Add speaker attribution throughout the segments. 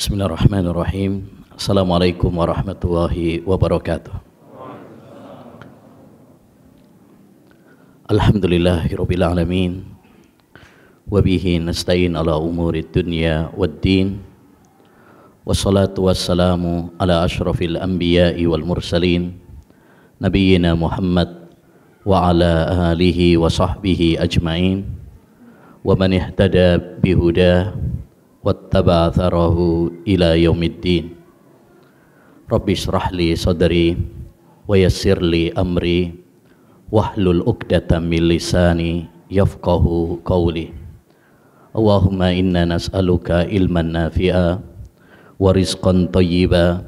Speaker 1: Bismillahirrahmanirrahim. Assalamualaikum warahmatullahi wabarakatuh. Alhamdulillahirabbil alamin. Wa bihi nasta'in ala umurid dunya waddin. Wassalatu wassalamu ala asyrafil anbiya'i wal mursalin nabiyyina Muhammad wa ala alihi wa sahbihi ajma'in wa man ihtada bihuda wattaba atharahu ila yaumiddin. Rabbi shrah li sadri wa yassir li amri wahlul 'uqdatam min lisani yafqahu qawli. Allahumma inna nas'aluka ilman nafi'a wa rizqan thayyiba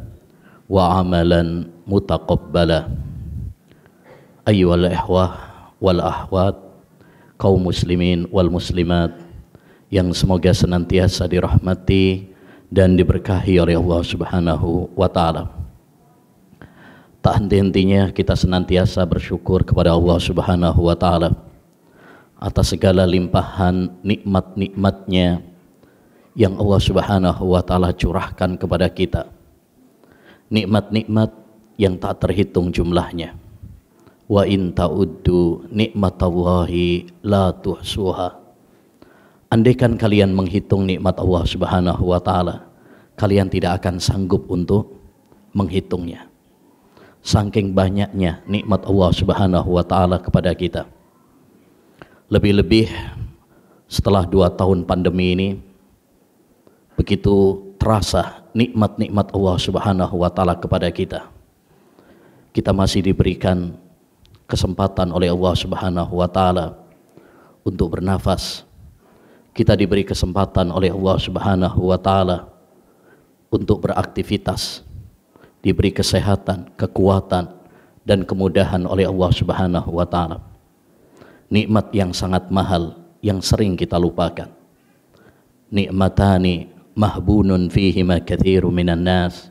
Speaker 1: wa amalan mutaqabbala. Ayyuhal ikhwah wal akhwat, kaum muslimin wal muslimat yang semoga senantiasa dirahmati dan diberkahi oleh Allah Subhanahu wa ta'ala. Tak henti-hentinya kita senantiasa bersyukur kepada Allah Subhanahu wa ta'ala atas segala limpahan nikmat-nikmatnya yang Allah Subhanahu wa ta'ala curahkan kepada kita. Nikmat-nikmat yang tak terhitung jumlahnya. Wa in ta'uddu nikmatallahi la tuhsuha. Andaikan kalian menghitung nikmat Allah Subhanahu wa ta'ala, kalian tidak akan sanggup untuk menghitungnya. Saking banyaknya nikmat Allah Subhanahu wa ta'ala kepada kita. Lebih-lebih setelah 2 tahun pandemi ini, begitu terasa nikmat-nikmat Allah Subhanahu wa ta'ala kepada kita. Kita masih diberikan kesempatan oleh Allah Subhanahu wa ta'ala untuk bernafas. Kita diberi kesempatan oleh Allah Subhanahu wa ta'ala untuk beraktivitas, diberi kesehatan, kekuatan, dan kemudahan oleh Allah Subhanahu wa ta'ala. Nikmat yang sangat mahal yang sering kita lupakan. Nikmatani mahbunun fihima katsiru minan nas,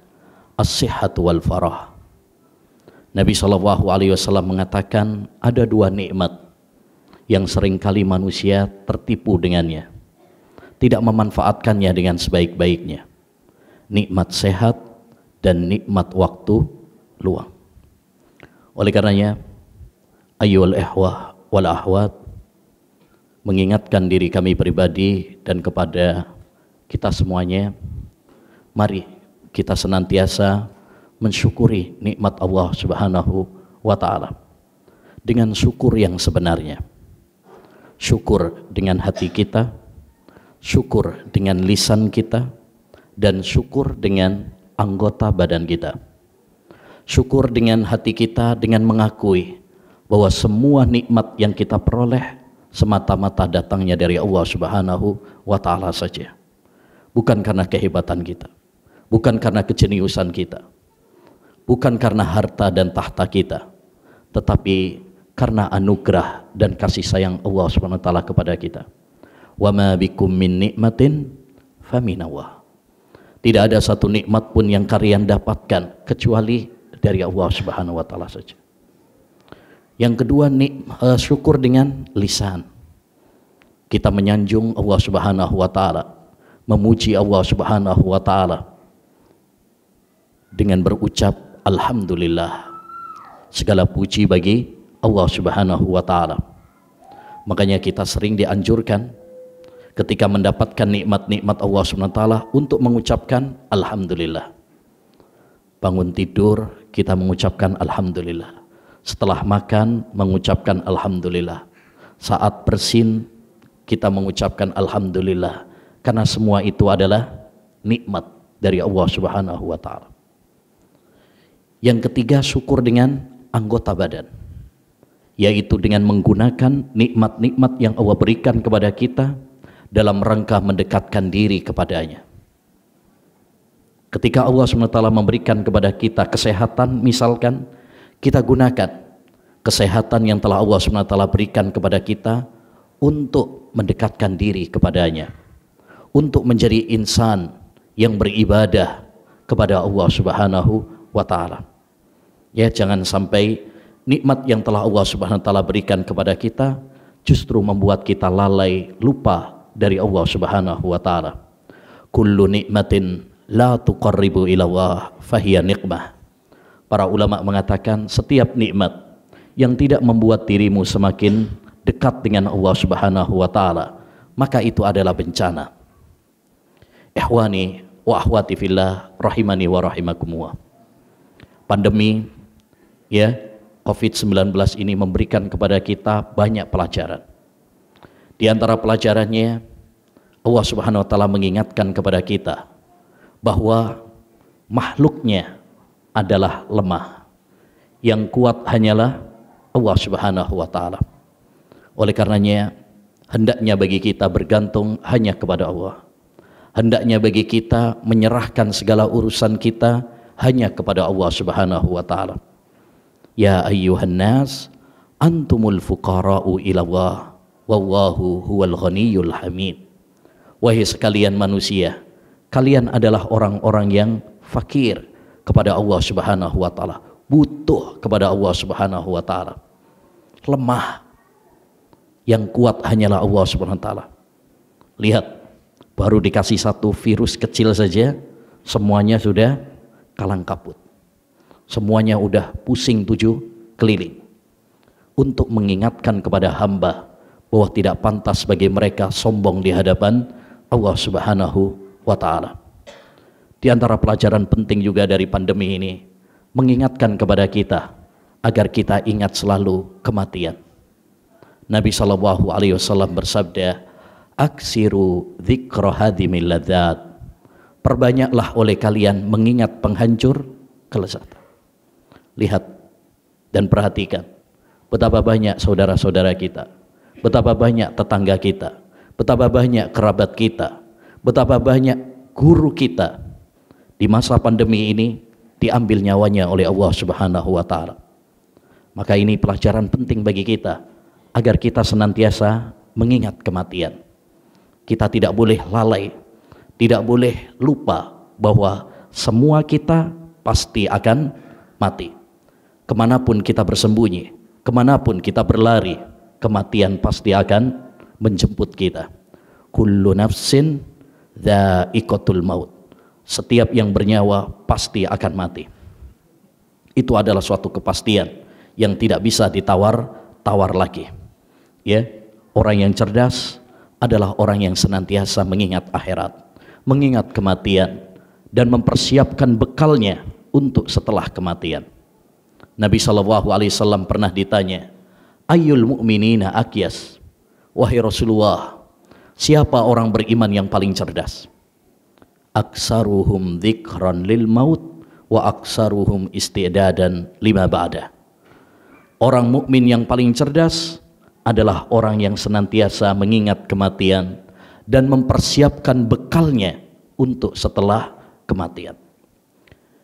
Speaker 1: as-sihhatu wal farah. Nabi SAW mengatakan ada 2 nikmat yang seringkali manusia tertipu dengannya, tidak memanfaatkannya dengan sebaik-baiknya. Nikmat sehat dan nikmat waktu luang. Oleh karenanya, ayyuhal ikhwah wal akhwat, mengingatkan diri kami pribadi dan kepada kita semuanya, mari kita senantiasa mensyukuri nikmat Allah Subhanahu wa ta'ala dengan syukur yang sebenarnya. Syukur dengan hati kita, syukur dengan lisan kita, dan syukur dengan anggota badan kita. Syukur dengan hati kita dengan mengakui bahwa semua nikmat yang kita peroleh semata-mata datangnya dari Allah Subhanahu wa ta'ala saja. Bukan karena kehebatan kita, bukan karena kejeniusan kita, bukan karena harta dan tahta kita, tetapi karena anugerah dan kasih sayang Allah Subhanahu wa ta'ala kepada kita. Wa ma bikum min nikmatin faminallah. Tidak ada satu nikmat pun yang kalian dapatkan kecuali dari Allah Subhanahu wa ta'ala saja. Yang kedua, syukur dengan lisan. Kita menyanjung Allah Subhanahu wa ta'ala, memuji Allah Subhanahu wa ta'ala dengan berucap alhamdulillah. Segala puji bagi Allah Subhanahu wa ta'ala. Makanya kita sering dianjurkan ketika mendapatkan nikmat-nikmat Allah Subhanahu wa ta'ala untuk mengucapkan alhamdulillah. Bangun tidur kita mengucapkan alhamdulillah. Setelah makan mengucapkan alhamdulillah. Saat bersin kita mengucapkan alhamdulillah, karena semua itu adalah nikmat dari Allah Subhanahu wa ta'ala. Yang ketiga, syukur dengan anggota badan, yaitu dengan menggunakan nikmat-nikmat yang Allah berikan kepada kita dalam rangka mendekatkan diri kepadanya. Ketika Allah SWT memberikan kepada kita kesehatan, misalkan, kita gunakan kesehatan yang telah Allah SWT berikan kepada kita untuk mendekatkan diri kepadanya, untuk menjadi insan yang beribadah kepada Allah Subhanahu wa ta'ala. Ya, jangan sampai nikmat yang telah Allah Subhanahu wa ta'ala berikan kepada kita justru membuat kita lalai, lupa dari Allah Subhanahu wa ta'ala. Kullu nikmatin la tuqarribu ilallah fahiya niqmah. Para ulama mengatakan setiap nikmat yang tidak membuat dirimu semakin dekat dengan Allah Subhanahu wa taala, maka itu adalah bencana. Ikhwani wa akhwati fillah rahimani wa rahimakumullah. Pandemi ya COVID-19 ini memberikan kepada kita banyak pelajaran. Di antara pelajarannya, Allah Subhanahu wa taala mengingatkan kepada kita bahwa makhluknya adalah lemah. Yang kuat hanyalah Allah Subhanahu wa taala. Oleh karenanya, hendaknya bagi kita bergantung hanya kepada Allah. Hendaknya bagi kita menyerahkan segala urusan kita hanya kepada Allah Subhanahu wa taala. Ya ayyuhan nas, antumul fuqara'u ila Allah, wallahu huwal ghaniyyul hamid. Wahai sekalian manusia, kalian adalah orang-orang yang fakir kepada Allah Subhanahu wa taala, butuh kepada Allah Subhanahu wa taala. Lemah. Yang kuat hanyalah Allah Subhanahu wa taala. Lihat, baru dikasih satu virus kecil saja, semuanya sudah kalang kabut. Semuanya udah pusing 7 keliling. Untuk mengingatkan kepada hamba bahwa tidak pantas bagi mereka sombong di hadapan Allah Subhanahu wa taala. Di antara pelajaran penting juga dari pandemi ini, mengingatkan kepada kita agar kita ingat selalu kematian. Nabi SAW bersabda, aksiru dzikra hadimil ladzat. Perbanyaklah oleh kalian mengingat penghancur kelezatan. Lihat dan perhatikan betapa banyak saudara-saudara kita, betapa banyak tetangga kita, betapa banyak kerabat kita, betapa banyak guru kita di masa pandemi ini diambil nyawanya oleh Allah Subhanahu wa taala. Maka ini pelajaran penting bagi kita agar kita senantiasa mengingat kematian. Kita tidak boleh lalai, tidak boleh lupa bahwa semua kita pasti akan mati. Kemanapun kita bersembunyi, kemanapun kita berlari, kematian pasti akan menjemput kita. Kullu nafsin dha'iqatul maut. Setiap yang bernyawa pasti akan mati. Itu adalah suatu kepastian yang tidak bisa ditawar-tawar lagi. Ya, orang yang cerdas adalah orang yang senantiasa mengingat akhirat, mengingat kematian, dan mempersiapkan bekalnya untuk setelah kematian. Nabi SAW pernah ditanya, ayyul mu'minina akyas? Wahai Rasulullah, siapa orang beriman yang paling cerdas? Aksaruhum dzikran lil maut wa aksaruhum istidadan lima ba'da. Orang mukmin yang paling cerdas adalah orang yang senantiasa mengingat kematian dan mempersiapkan bekalnya untuk setelah kematian.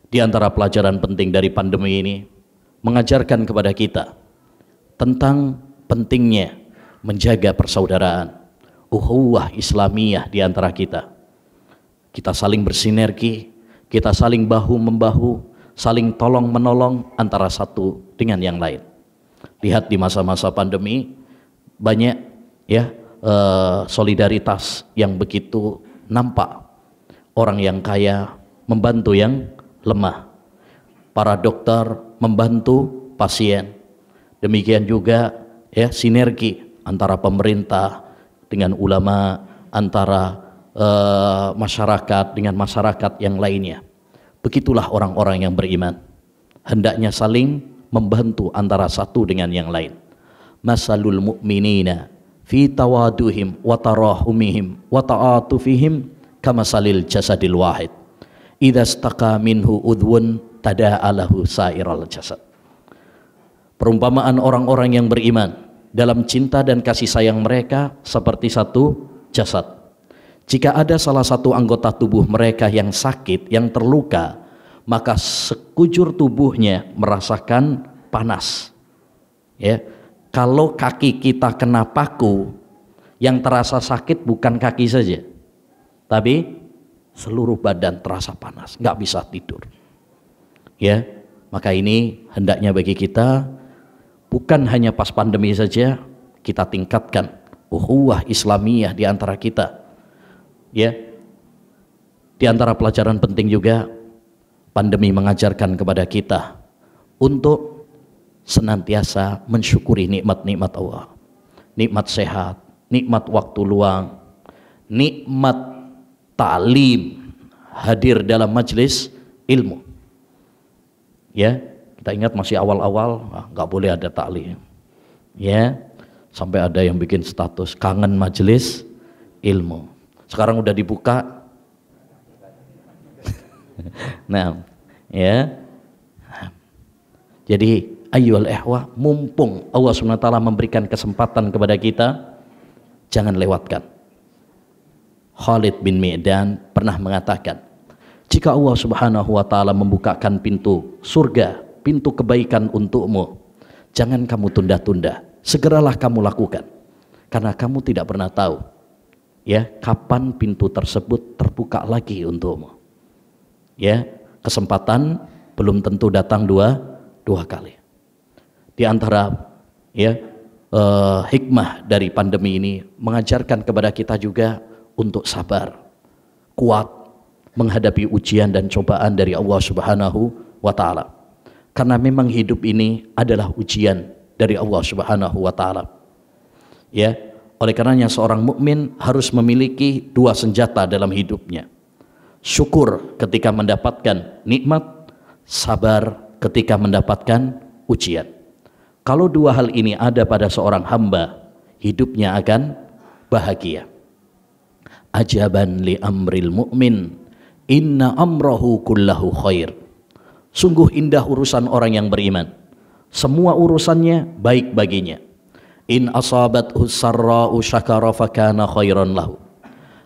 Speaker 1: Di antara pelajaran penting dari pandemi ini, mengajarkan kepada kita tentang pentingnya menjaga persaudaraan, ukhuwah Islamiyah di antara kita. Kita saling bersinergi, kita saling bahu-membahu, saling tolong-menolong antara satu dengan yang lain. Lihat di masa-masa pandemi, banyak ya solidaritas yang begitu nampak. Orang yang kaya membantu yang lemah, para dokter membantu pasien, demikian juga ya sinergi antara pemerintah dengan ulama, antara masyarakat dengan masyarakat yang lainnya. Begitulah orang-orang yang beriman, hendaknya saling membantu antara satu dengan yang lain. Masalul mu'minina fi tawaduhim wa tarahumihim wa ta'atufihim kamasalil jasadil wahid idza istaqa minhu udhun tada'alahu sa'iral jasad. Perumpamaan orang-orang yang beriman dalam cinta dan kasih sayang mereka seperti satu jasad. Jika ada salah satu anggota tubuh mereka yang sakit, yang terluka, maka sekujur tubuhnya merasakan panas. Ya, kalau kaki kita kena paku, yang terasa sakit bukan kaki saja, tapi seluruh badan terasa panas, nggak bisa tidur. Ya, maka ini hendaknya bagi kita bukan hanya pas pandemi saja kita tingkatkan ukhuwah Islamiyah di antara kita. Ya, di Di antara pelajaran penting juga, pandemi mengajarkan kepada kita untuk senantiasa mensyukuri nikmat-nikmat Allah. Nikmat sehat, nikmat waktu luang, nikmat ta'lim, hadir dalam majelis ilmu. Ya, kita ingat masih awal-awal, nggak boleh ada ta'lim. Ya, sampai ada yang bikin status kangen majelis ilmu. Sekarang udah dibuka. Nah, ya. Jadi ayyuhal ihwah, mumpung Allah SWT memberikan kesempatan kepada kita, jangan lewatkan. Khalid bin Mi'dan pernah mengatakan, jika Allah Subhanahu wa taala membukakan pintu surga, pintu kebaikan untukmu, jangan kamu tunda-tunda, segeralah kamu lakukan. Karena kamu tidak pernah tahu ya kapan pintu tersebut terbuka lagi untukmu. Ya, kesempatan belum tentu datang dua kali. Di antara ya hikmah dari pandemi ini mengajarkan kepada kita juga untuk sabar, kuat menghadapi ujian dan cobaan dari Allah Subhanahu wa taala. Karena memang hidup ini adalah ujian dari Allah Subhanahu wa taala. Ya, oleh karenanya seorang mukmin harus memiliki dua senjata dalam hidupnya. Syukur ketika mendapatkan nikmat, sabar ketika mendapatkan ujian. Kalau dua hal ini ada pada seorang hamba, hidupnya akan bahagia. Ajaban li amril mu'min, inna amrahu kullahu khair. Sungguh indah urusan orang yang beriman, semua urusannya baik baginya. In asabathu sarra'u syakara fakana khairan lahu.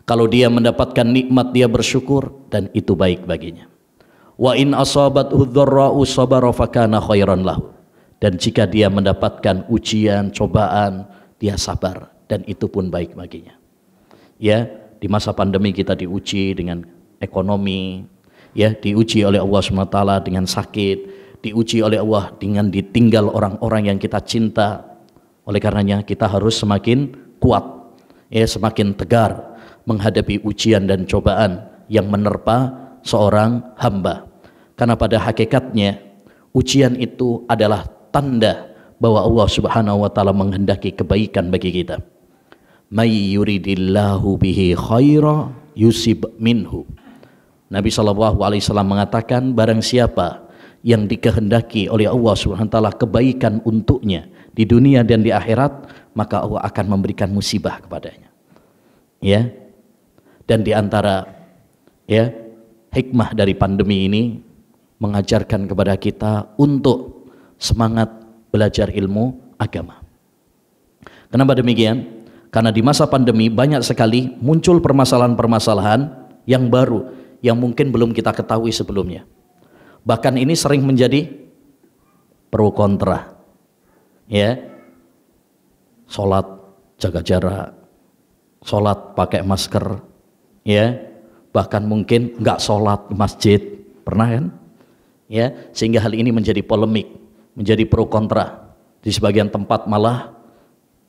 Speaker 1: Kalau dia mendapatkan nikmat dia bersyukur dan itu baik baginya. Wa in asabathu dharra'u sabara fakana khairan lahu. Dan jika dia mendapatkan ujian, cobaan, dia sabar dan itu pun baik baginya. Ya, di masa pandemi kita diuji dengan ekonomi, ya, diuji oleh Allah SWT dengan sakit, diuji oleh Allah dengan ditinggal orang-orang yang kita cinta. Oleh karenanya kita harus semakin kuat, ya, semakin tegar menghadapi ujian dan cobaan yang menerpa seorang hamba. Karena pada hakikatnya ujian itu adalah tanda bahwa Allah Subhanahu wa taala menghendaki kebaikan bagi kita. May yuridillahu bihi khaira yusib minhu. Nabi SAW mengatakan, barang siapa yang dikehendaki oleh Allah Subhanahu wa taala kebaikan untuknya di dunia dan di akhirat, maka Allah akan memberikan musibah kepadanya. Ya. Dan di antara ya hikmah dari pandemi ini mengajarkan kepada kita untuk semangat belajar ilmu agama. Kenapa demikian? Karena di masa pandemi banyak sekali muncul permasalahan-permasalahan yang baru yang mungkin belum kita ketahui sebelumnya. Bahkan ini sering menjadi pro kontra. Ya. Salat jaga jarak, salat pakai masker, ya. Bahkan mungkin enggak salat di masjid, pernah kan? Ya, sehingga hal ini menjadi polemik, menjadi pro kontra. Di sebagian tempat malah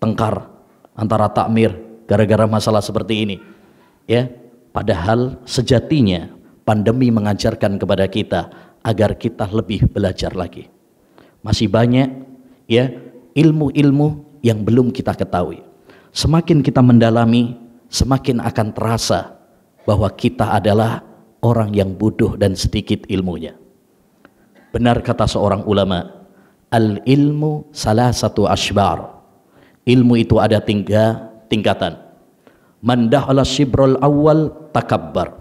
Speaker 1: tengkar antara takmir gara-gara masalah seperti ini. Ya, padahal sejatinya pandemi mengajarkan kepada kita agar kita lebih belajar lagi. Masih banyak ya ilmu-ilmu yang belum kita ketahui. Semakin kita mendalami, semakin akan terasa bahwa kita adalah orang yang bodoh dan sedikit ilmunya. Benar kata seorang ulama, al-ilmu salah satu ashbar. Ilmu itu ada tiga tingkatan. Man dakhala shibrul awal takabbar.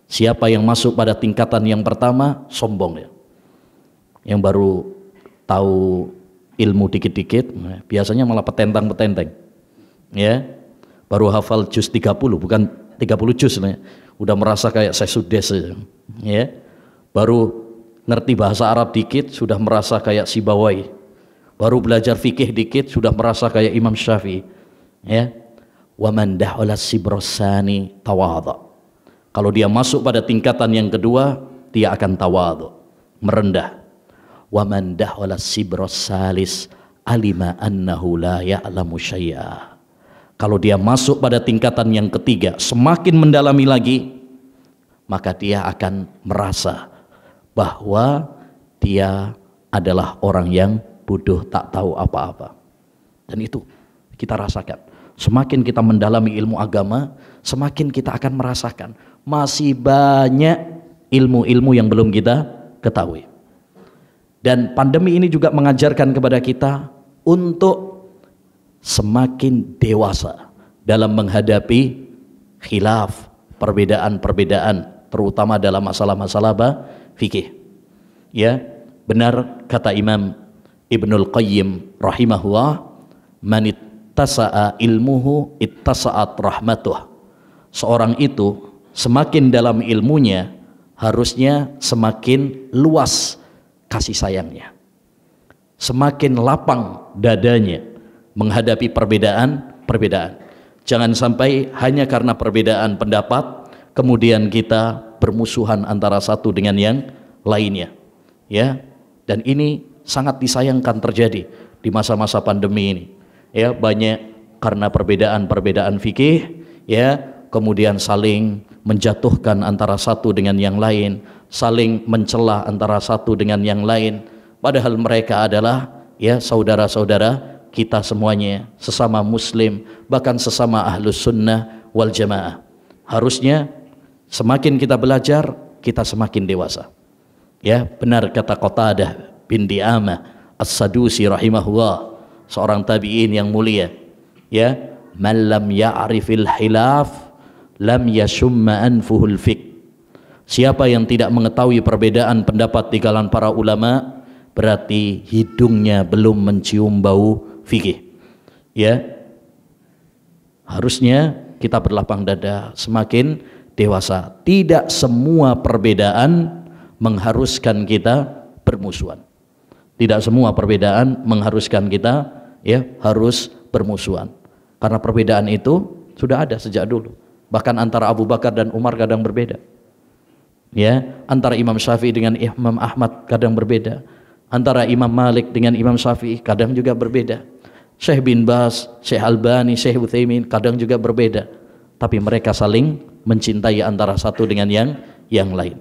Speaker 1: Siapa yang masuk pada tingkatan yang pertama, sombong ya. Yang baru tahu ilmu dikit-dikit, biasanya malah petentang-petenteng. Ya. Baru hafal juz 30, bukan 30 juz ya. Udah merasa kayak Sesudes ya. Baru ngerti bahasa Arab dikit sudah merasa kayak Sibawai. Baru belajar fikih dikit sudah merasa kayak Imam Syafi'i. Ya. Wa man dakhala sibrosani tawadha. Kalau dia masuk pada tingkatan yang kedua, dia akan tawadhu, merendah. Wa man dakhala sibrosalis alima annahu la ya'lamu syai'a. Kalau dia masuk pada tingkatan yang ketiga, semakin mendalami lagi, maka dia akan merasa bahwa dia adalah orang yang bodoh, tak tahu apa-apa. Dan itu kita rasakan. Semakin kita mendalami ilmu agama, semakin kita akan merasakan masih banyak ilmu-ilmu yang belum kita ketahui. Dan pandemi ini juga mengajarkan kepada kita untuk semakin dewasa dalam menghadapi khilaf, perbedaan-perbedaan, terutama dalam masalah-masalah fikih. Ya, benar kata Imam Ibnul Qayyim rahimahullah, man ittasa'a ilmuhu ittasa'at rahmatuh. Seorang itu semakin dalam ilmunya, harusnya semakin luas kasih sayangnya, semakin lapang dadanya menghadapi perbedaan-perbedaan. Jangan sampai hanya karena perbedaan pendapat kemudian kita bermusuhan antara satu dengan yang lainnya, ya. Dan ini sangat disayangkan terjadi di masa-masa pandemi ini, ya. Banyak karena perbedaan-perbedaan fikih, ya, kemudian saling menjatuhkan antara satu dengan yang lain, saling mencela antara satu dengan yang lain, padahal mereka adalah, ya, saudara-saudara kita semuanya, sesama muslim, bahkan sesama ahlus sunnah wal jamaah. Harusnya semakin kita belajar, kita semakin dewasa. Ya, benar kata Qatadah bin Di'amah As-Sadusi rahimahullah, seorang tabi'in yang mulia, ya, man lam ya'rifil khilaf lam yashumma anfuhul fik. Siapa yang tidak mengetahui perbedaan pendapat di kalangan para ulama, berarti hidungnya belum mencium bau fikih. Ya, harusnya kita berlapang dada, semakin dewasa. Tidak semua perbedaan mengharuskan kita bermusuhan. Tidak semua perbedaan mengharuskan kita, ya, harus bermusuhan. Karena perbedaan itu sudah ada sejak dulu. Bahkan antara Abu Bakar dan Umar kadang berbeda. Ya, antara Imam Syafi'i dengan Imam Ahmad kadang berbeda. Antara Imam Malik dengan Imam Syafi'i kadang juga berbeda. Syekh bin Baz, Syekh Albani, Syekh Utsaimin kadang juga berbeda. Tapi mereka saling mencintai antara satu dengan yang lain.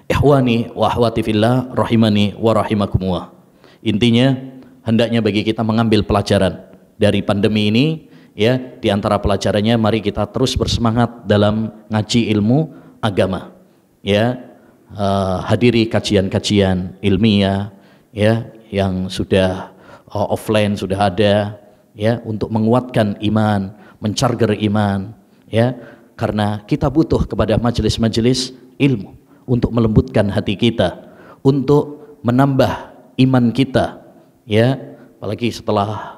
Speaker 1: Ikhwani wa akhwati fillah rahimani wa rahimakumullah. Intinya hendaknya bagi kita mengambil pelajaran dari pandemi ini, ya. Di antara pelajarannya, mari kita terus bersemangat dalam ngaji ilmu agama, ya. Hadiri kajian-kajian ilmiah, ya, yang sudah offline sudah ada, ya, untuk menguatkan iman, mencarger iman, ya. Karena kita butuh kepada majelis-majelis ilmu untuk melembutkan hati kita, untuk menambah iman kita, ya. Apalagi setelah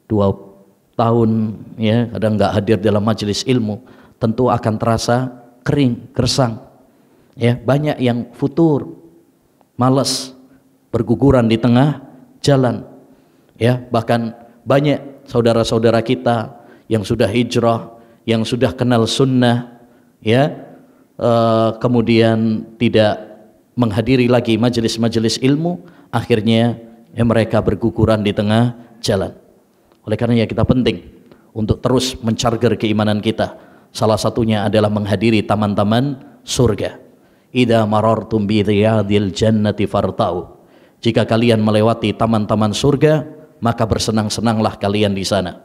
Speaker 1: 2 tahun, ya, kadang nggak hadir dalam majelis ilmu, tentu akan terasa kering, gersang, ya. Banyak yang futur, malas, berguguran di tengah jalan, ya. Bahkan banyak saudara-saudara kita yang sudah hijrah, yang sudah kenal sunnah, ya, kemudian tidak menghadiri lagi majelis-majelis ilmu, akhirnya, ya, mereka berguguran di tengah jalan. Oleh karena kita penting untuk terus mencarger keimanan kita. Salah satunya adalah menghadiri taman-taman surga. Idza marartum bi riyadil jannati fartau. Jika kalian melewati taman-taman surga, maka bersenang-senanglah kalian di sana.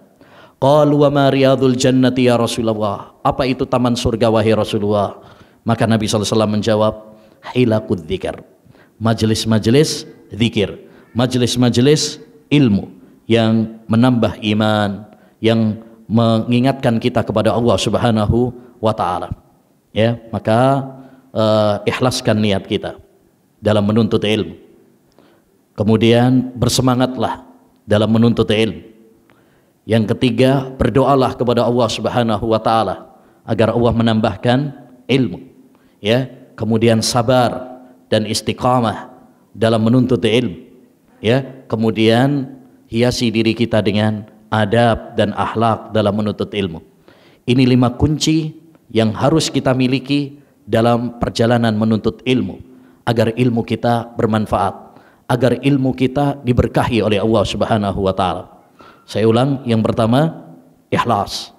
Speaker 1: Qalu wa ma riyadul jannati ya Rasulullah. Apa itu taman surga wahai Rasulullah? Maka Nabi SAW menjawab, hilaqud dzikr. Majelis-majelis zikir, majelis-majelis ilmu yang menambah iman, yang mengingatkan kita kepada Allah Subhanahu wa taala. Ya, maka ikhlaskan niat kita dalam menuntut ilmu. Kemudian bersemangatlah dalam menuntut ilmu. Yang ketiga, berdoalah kepada Allah Subhanahu wa taala agar Allah menambahkan ilmu. Ya, kemudian sabar dan istiqamah dalam menuntut ilmu. Ya, kemudian hiasi diri kita dengan adab dan akhlak dalam menuntut ilmu. Ini 5 kunci yang harus kita miliki dalam perjalanan menuntut ilmu, agar ilmu kita bermanfaat, agar ilmu kita diberkahi oleh Allah Subhanahu wa taala. Saya ulang, yang pertama, ikhlas,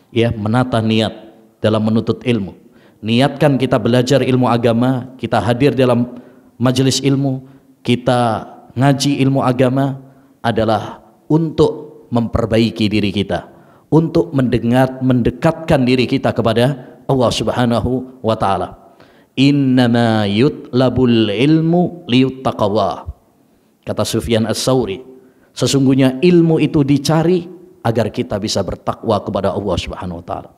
Speaker 1: ya, menata niat dalam menuntut ilmu. niatkan kita belajar ilmu agama, kita hadir dalam majelis ilmu, kita ngaji ilmu agama adalah untuk memperbaiki diri kita, untuk mendekatkan diri kita kepada Allah Subhanahu wa taala. Innama yutlabul ilmu liyuttaqallah. Kata Sufyan Ats-Tsauri, sesungguhnya ilmu itu dicari agar kita bisa bertakwa kepada Allah Subhanahu wa taala.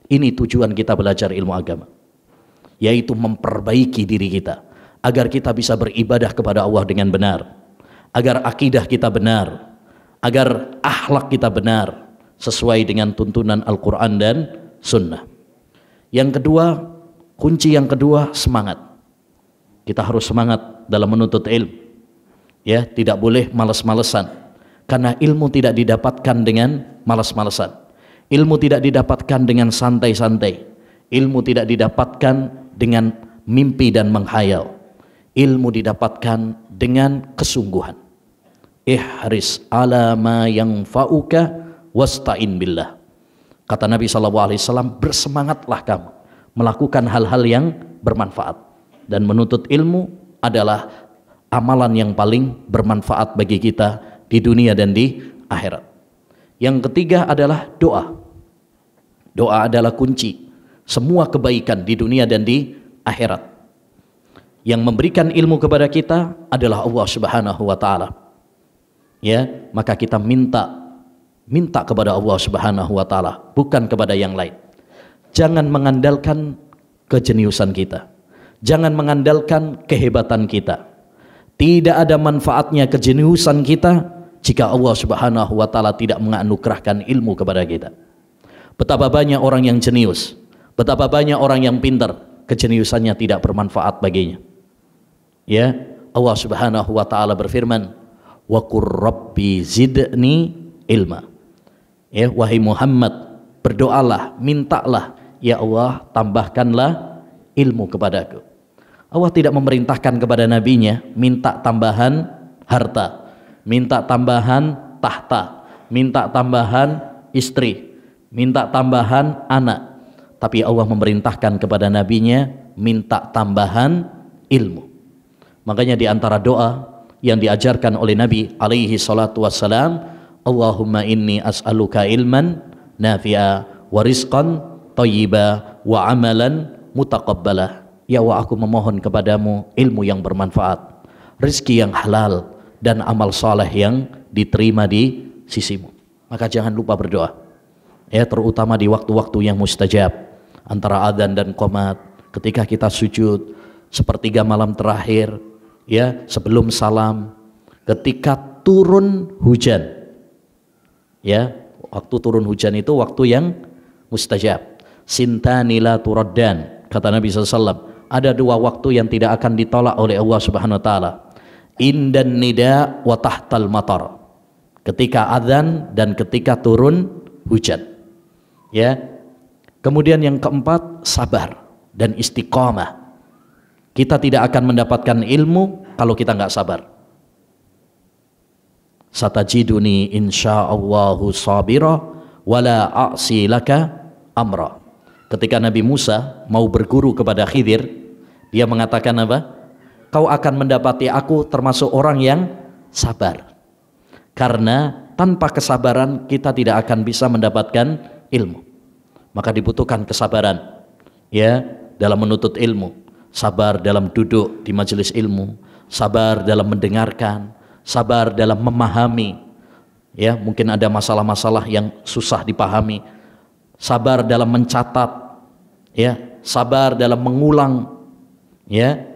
Speaker 1: Ini tujuan kita belajar ilmu agama, yaitu memperbaiki diri kita agar kita bisa beribadah kepada Allah dengan benar, agar akidah kita benar, agar akhlak kita benar sesuai dengan tuntunan Al-Quran dan Sunnah. Yang kedua, kunci yang kedua, semangat. Kita harus semangat dalam menuntut ilmu. Ya, tidak boleh malas-malesan, karena ilmu tidak didapatkan dengan malas-malesan. Ilmu tidak didapatkan dengan santai-santai. Ilmu tidak didapatkan dengan mimpi dan menghayal. Ilmu didapatkan dengan kesungguhan. Ihris ala ma yanfa'uka wasta'in billah. Kata Nabi SAW, bersemangatlah kamu melakukan hal-hal yang bermanfaat. Dan menuntut ilmu adalah amalan yang paling bermanfaat bagi kita di dunia dan di akhirat. Yang ketiga adalah doa. Doa adalah kunci semua kebaikan di dunia dan di akhirat. Yang memberikan ilmu kepada kita adalah Allah Subhanahu wa taala. Ya, maka kita minta kepada Allah Subhanahu wa taala, bukan kepada yang lain. Jangan mengandalkan kejeniusan kita. Jangan mengandalkan kehebatan kita. Tidak ada manfaatnya kejeniusan kita jika Allah Subhanahu wa taala tidak menganugerahkan ilmu kepada kita. Betapa banyak orang yang jenius, betapa banyak orang yang pintar, kejeniusannya tidak bermanfaat baginya. Ya, Allah Subhanahu wa taala berfirman, "Wa qur rabbi zidni ilma." Ya, wahai Muhammad, berdoalah, mintalah, ya Allah, tambahkanlah ilmu kepadaku. Allah tidak memerintahkan kepada nabinya minta tambahan harta, minta tambahan tahta, minta tambahan istri, minta tambahan anak. Tapi Allah memerintahkan kepada nabinya minta tambahan ilmu. Makanya di antara doa yang diajarkan oleh Nabi alaihi salatu wassalam, Allahumma inni as'aluka ilman nafi'a wa rizqan thayyiba wa amalan mutaqabbalah. Ya Allah, aku memohon kepadamu ilmu yang bermanfaat, rezeki yang halal, dan amal saleh yang diterima di sisimu. Maka jangan lupa berdoa, ya, terutama di waktu-waktu yang mustajab, antara adzan dan qomat, ketika kita sujud, sepertiga malam terakhir, ya, sebelum salam, ketika turun hujan, ya, waktu turun hujan itu waktu yang mustajab. Sintani la turaddan, kata Nabi SAW, ada dua waktu yang tidak akan ditolak oleh Allah Subhanahu wa taala. Indan nida wa tahtal matar. Ketika adzan dan ketika turun hujan. Ya. Kemudian yang keempat, sabar dan istiqamah. Kita tidak akan mendapatkan ilmu kalau kita enggak sabar. Satajiduni insyaallahu sabira wala a'si laka amra. Ketika Nabi Musa mau berguru kepada Khidir, dia mengatakan apa? Kau akan mendapati aku termasuk orang yang sabar. Karena tanpa kesabaran kita tidak akan bisa mendapatkan ilmu. Maka dibutuhkan kesabaran, ya, dalam menuntut ilmu, sabar dalam duduk di majelis ilmu, sabar dalam mendengarkan, sabar dalam memahami. Ya, mungkin ada masalah-masalah yang susah dipahami. Sabar dalam mencatat, ya, sabar dalam mengulang, ya.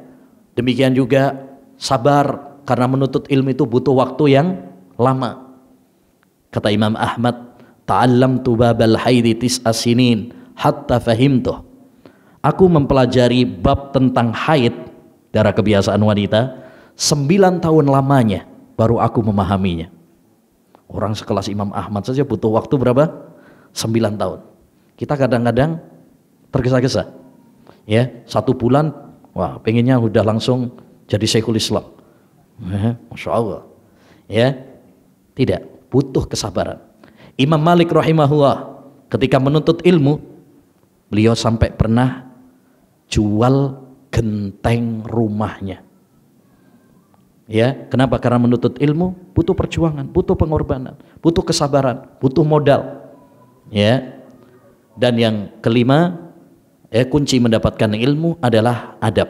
Speaker 1: Demikian juga sabar karena menuntut ilmu itu butuh waktu yang lama. Kata Imam Ahmad, ta'allamtu babal haidi tis'a sinin hatta fahimtuh. Aku mempelajari bab tentang haid, darah kebiasaan wanita, 9 tahun lamanya baru aku memahaminya. Orang sekelas Imam Ahmad saja butuh waktu berapa? 9 tahun. Kita kadang-kadang tergesa-gesa, ya, 1 bulan, wah, pengennya udah langsung jadi Syekhul Islam, Masya Allah, ya. Tidak, butuh kesabaran. Imam Malik rahimahullah ketika menuntut ilmu, beliau sampai pernah jual genteng rumahnya. Ya, kenapa? Karena menuntut ilmu butuh perjuangan, butuh pengorbanan, butuh kesabaran, butuh modal. Ya. Dan yang kelima, kunci mendapatkan ilmu adalah adab.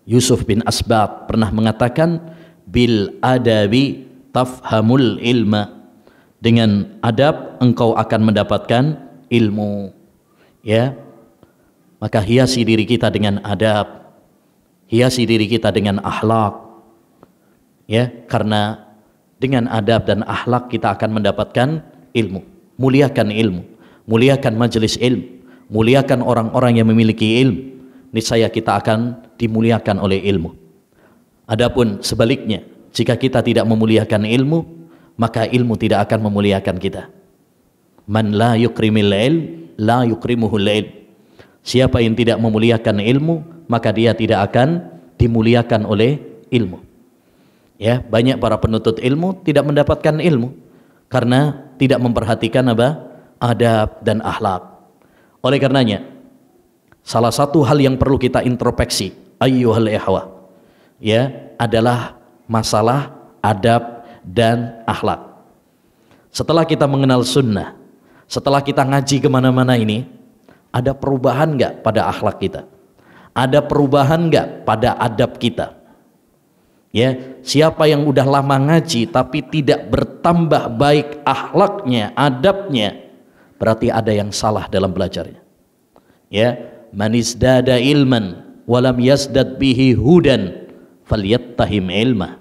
Speaker 1: Yusuf bin Asbat pernah mengatakan, bil adabi tafhamul ilma. Dengan adab engkau akan mendapatkan ilmu. Ya. Maka hiasi diri kita dengan adab, hiasi diri kita dengan akhlak. Ya, karena dengan adab dan akhlak kita akan mendapatkan ilmu. Muliakan ilmu, muliakan majelis ilmu, muliakan orang-orang yang memiliki ilmu. Niscaya kita akan dimuliakan oleh ilmu. Adapun sebaliknya, jika kita tidak memuliakan ilmu, maka ilmu tidak akan memuliakan kita. Man la yukrimil ilm, la yukrimuhul ilm. Siapa yang tidak memuliakan ilmu, maka dia tidak akan dimuliakan oleh ilmu. Ya, banyak para penuntut ilmu tidak mendapatkan ilmu karena tidak memperhatikan apa? Adab dan akhlak. Oleh karenanya, salah satu hal yang perlu kita introspeksi, ayyuhal ikhwah, ya, adalah masalah adab dan akhlak. Setelah kita mengenal sunnah, setelah kita ngaji kemana-mana ini, ada perubahan nggak pada akhlak kita? Ada perubahan nggak pada adab kita? Ya, siapa yang udah lama ngaji tapi tidak bertambah baik akhlaknya, adabnya, berarti ada yang salah dalam belajarnya. Ya, man izdada ilman walam yazdad bihi hudan falyattahim ilmah.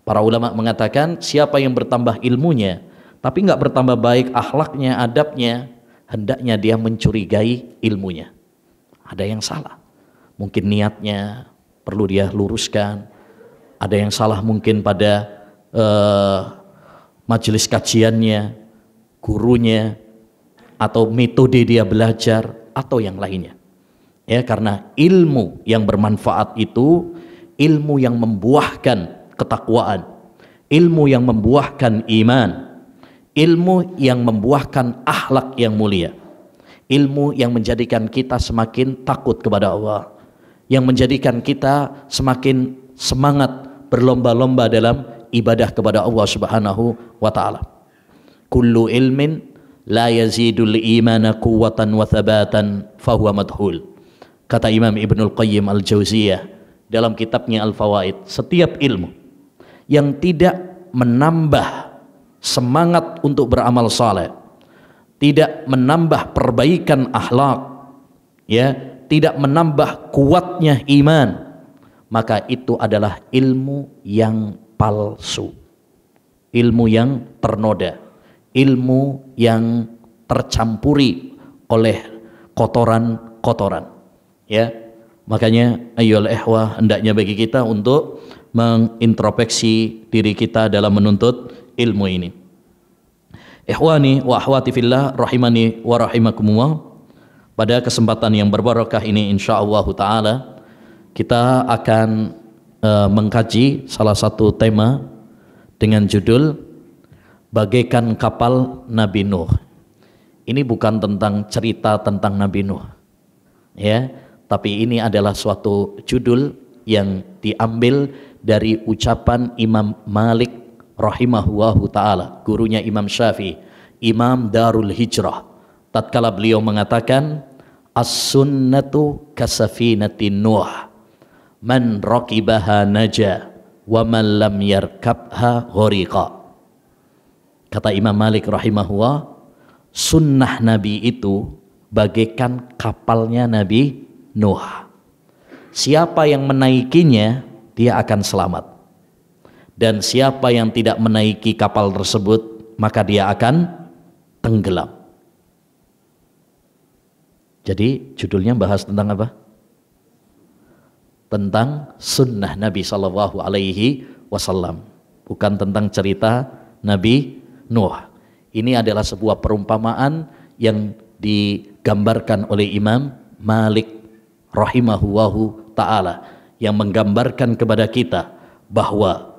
Speaker 1: Para ulama mengatakan siapa yang bertambah ilmunya tapi nggak bertambah baik akhlaknya, adabnya, hendaknya dia mencurigai ilmunya. Ada yang salah. Mungkin niatnya perlu dia luruskan. Ada yang salah mungkin pada majelis kajiannya, gurunya, atau metode dia belajar, atau yang lainnya. Ya, karena ilmu yang bermanfaat itu ilmu yang membuahkan ketakwaan, ilmu yang membuahkan iman, ilmu yang membuahkan akhlak yang mulia, ilmu yang menjadikan kita semakin takut kepada Allah, yang menjadikan kita semakin semangat berlomba-lomba dalam ibadah kepada Allah Subhanahu wa taala. Kullu ilmin la yazidul imana quwwatan wa thabatan fahuwa madhul. Kata Imam Ibnul Qayyim Al-Jauziyah dalam kitabnya Al-Fawaid, setiap ilmu yang tidak menambah semangat untuk beramal saleh, tidak menambah perbaikan akhlak, ya, tidak menambah kuatnya iman, maka itu adalah ilmu yang palsu, ilmu yang ternoda, ilmu yang tercampuri oleh kotoran-kotoran. Ya, makanya ayyuhal ikhwah, hendaknya bagi kita untuk mengintrospeksi diri kita dalam menuntut ilmu ini. Ikhwani wa akhwati fillah rahimani wa rahimakumullah. Pada kesempatan yang berbarakah ini insyaallah taala kita akan mengkaji salah satu tema dengan judul bagaikan kapal Nabi Nuh. Ini bukan tentang cerita tentang Nabi Nuh, ya, tapi ini adalah suatu judul yang diambil dari ucapan Imam Malik rahimahullahu ta'ala, gurunya Imam Syafi'i, Imam Darul Hijrah, tatkala beliau mengatakan as-sunnatu kasafinatin Nuh, man raqibaha naja wa man lam yarkabha ghariqa. Kata Imam Malik rahimahullah, sunnah Nabi itu bagaikan kapalnya Nabi Nuh. Siapa yang menaikinya, dia akan selamat. Dan siapa yang tidak menaiki kapal tersebut, maka dia akan tenggelam. Jadi judulnya bahas tentang apa? Tentang sunnah Nabi Sallallahu Alaihi Wasallam, bukan tentang cerita Nabi Nuh. Ini adalah sebuah perumpamaan yang digambarkan oleh Imam Malik rahimahullahu ta'ala, yang menggambarkan kepada kita bahwa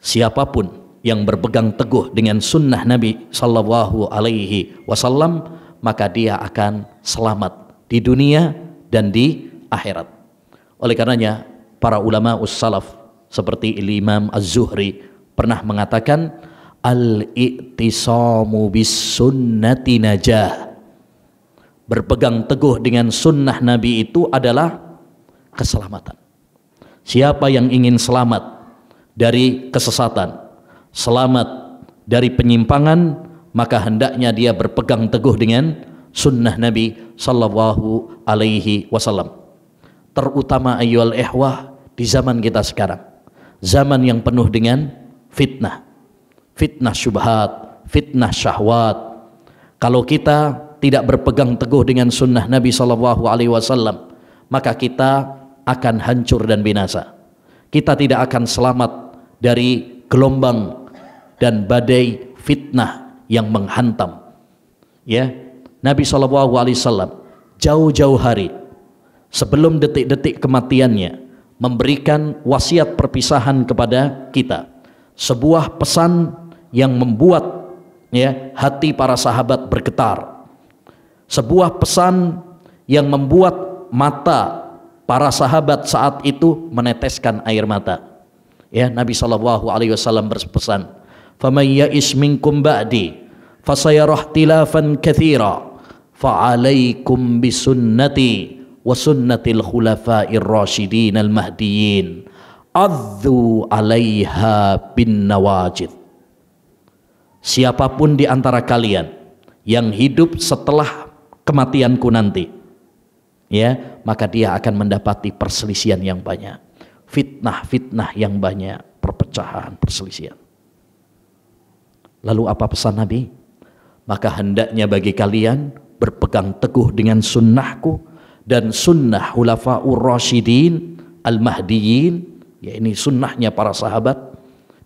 Speaker 1: siapapun yang berpegang teguh dengan sunnah Nabi Sallallahu Alaihi Wasallam, maka dia akan selamat di dunia dan di akhirat. Oleh karenanya para ulama salaf seperti Imam Az-Zuhri pernah mengatakan al-i'tisamu bis sunnati najah. Berpegang teguh dengan sunnah Nabi itu adalah keselamatan. Siapa yang ingin selamat dari kesesatan, selamat dari penyimpangan, maka hendaknya dia berpegang teguh dengan sunnah Nabi sallallahu alaihi wasallam. Terutama ayyuhal ikhwah di zaman kita sekarang, zaman yang penuh dengan fitnah, fitnah syubhat, fitnah syahwat. Kalau kita tidak berpegang teguh dengan sunnah Nabi sallallahu alaihi wasallam, maka kita akan hancur dan binasa. Kita tidak akan selamat dari gelombang dan badai fitnah yang menghantam. Ya, Nabi SAW jauh-jauh hari sebelum detik-detik kematiannya memberikan wasiat perpisahan kepada kita, sebuah pesan yang membuat ya hati para sahabat bergetar, sebuah pesan yang membuat mata para sahabat saat itu meneteskan air mata. Ya, Nabi SAW berpesan, "Faman ya'is minkum ba'di fasayarah tilafan katsira fa'alaikum bisunnati wa sunnatil khulafa'ir rasyidin al-mahdiyyin adzu 'alaiha bin nawajid." Siapapun di antara kalian yang hidup setelah kematianku nanti, ya, maka dia akan mendapati perselisihan yang banyak, fitnah-fitnah yang banyak, perpecahan, perselisihan. Lalu apa pesan Nabi? Maka hendaknya bagi kalian berpegang teguh dengan sunnahku dan sunnah khulafa'ur rasyidin al-mahdiyyin, ya ini sunnahnya para sahabat,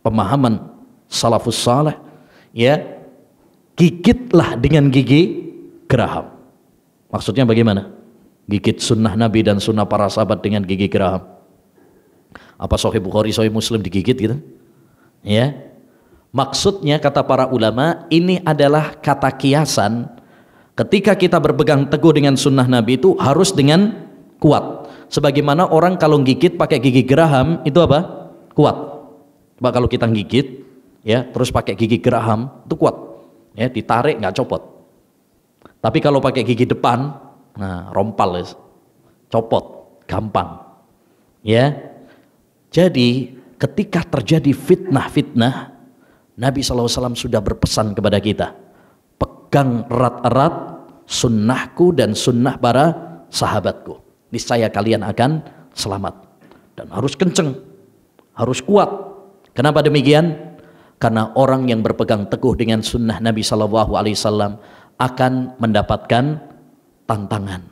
Speaker 1: pemahaman salafus saleh, ya, gigitlah dengan gigi geraham. Maksudnya bagaimana? Gigit sunnah Nabi dan sunnah para sahabat dengan gigi geraham. Apa Sahih Bukhari, Sahih Muslim digigit gitu? Ya. Maksudnya kata para ulama, ini adalah kata kiasan. Ketika kita berpegang teguh dengan sunnah Nabi itu harus dengan kuat. Sebagaimana orang kalau gigit pakai gigi geraham itu apa? Kuat. Coba kalau kita gigit, ya, terus pakai gigi geraham itu kuat. Ya, ditarik nggak copot. Tapi kalau pakai gigi depan, nah rompal ya, copot, gampang. Ya, jadi ketika terjadi fitnah-fitnah, Nabi SAW sudah berpesan kepada kita, pegang erat-erat sunnahku dan sunnah para sahabatku, niscaya kalian akan selamat. Dan harus kenceng, harus kuat. Kenapa demikian? Karena orang yang berpegang teguh dengan sunnah Nabi SAW akan mendapatkan tantangan,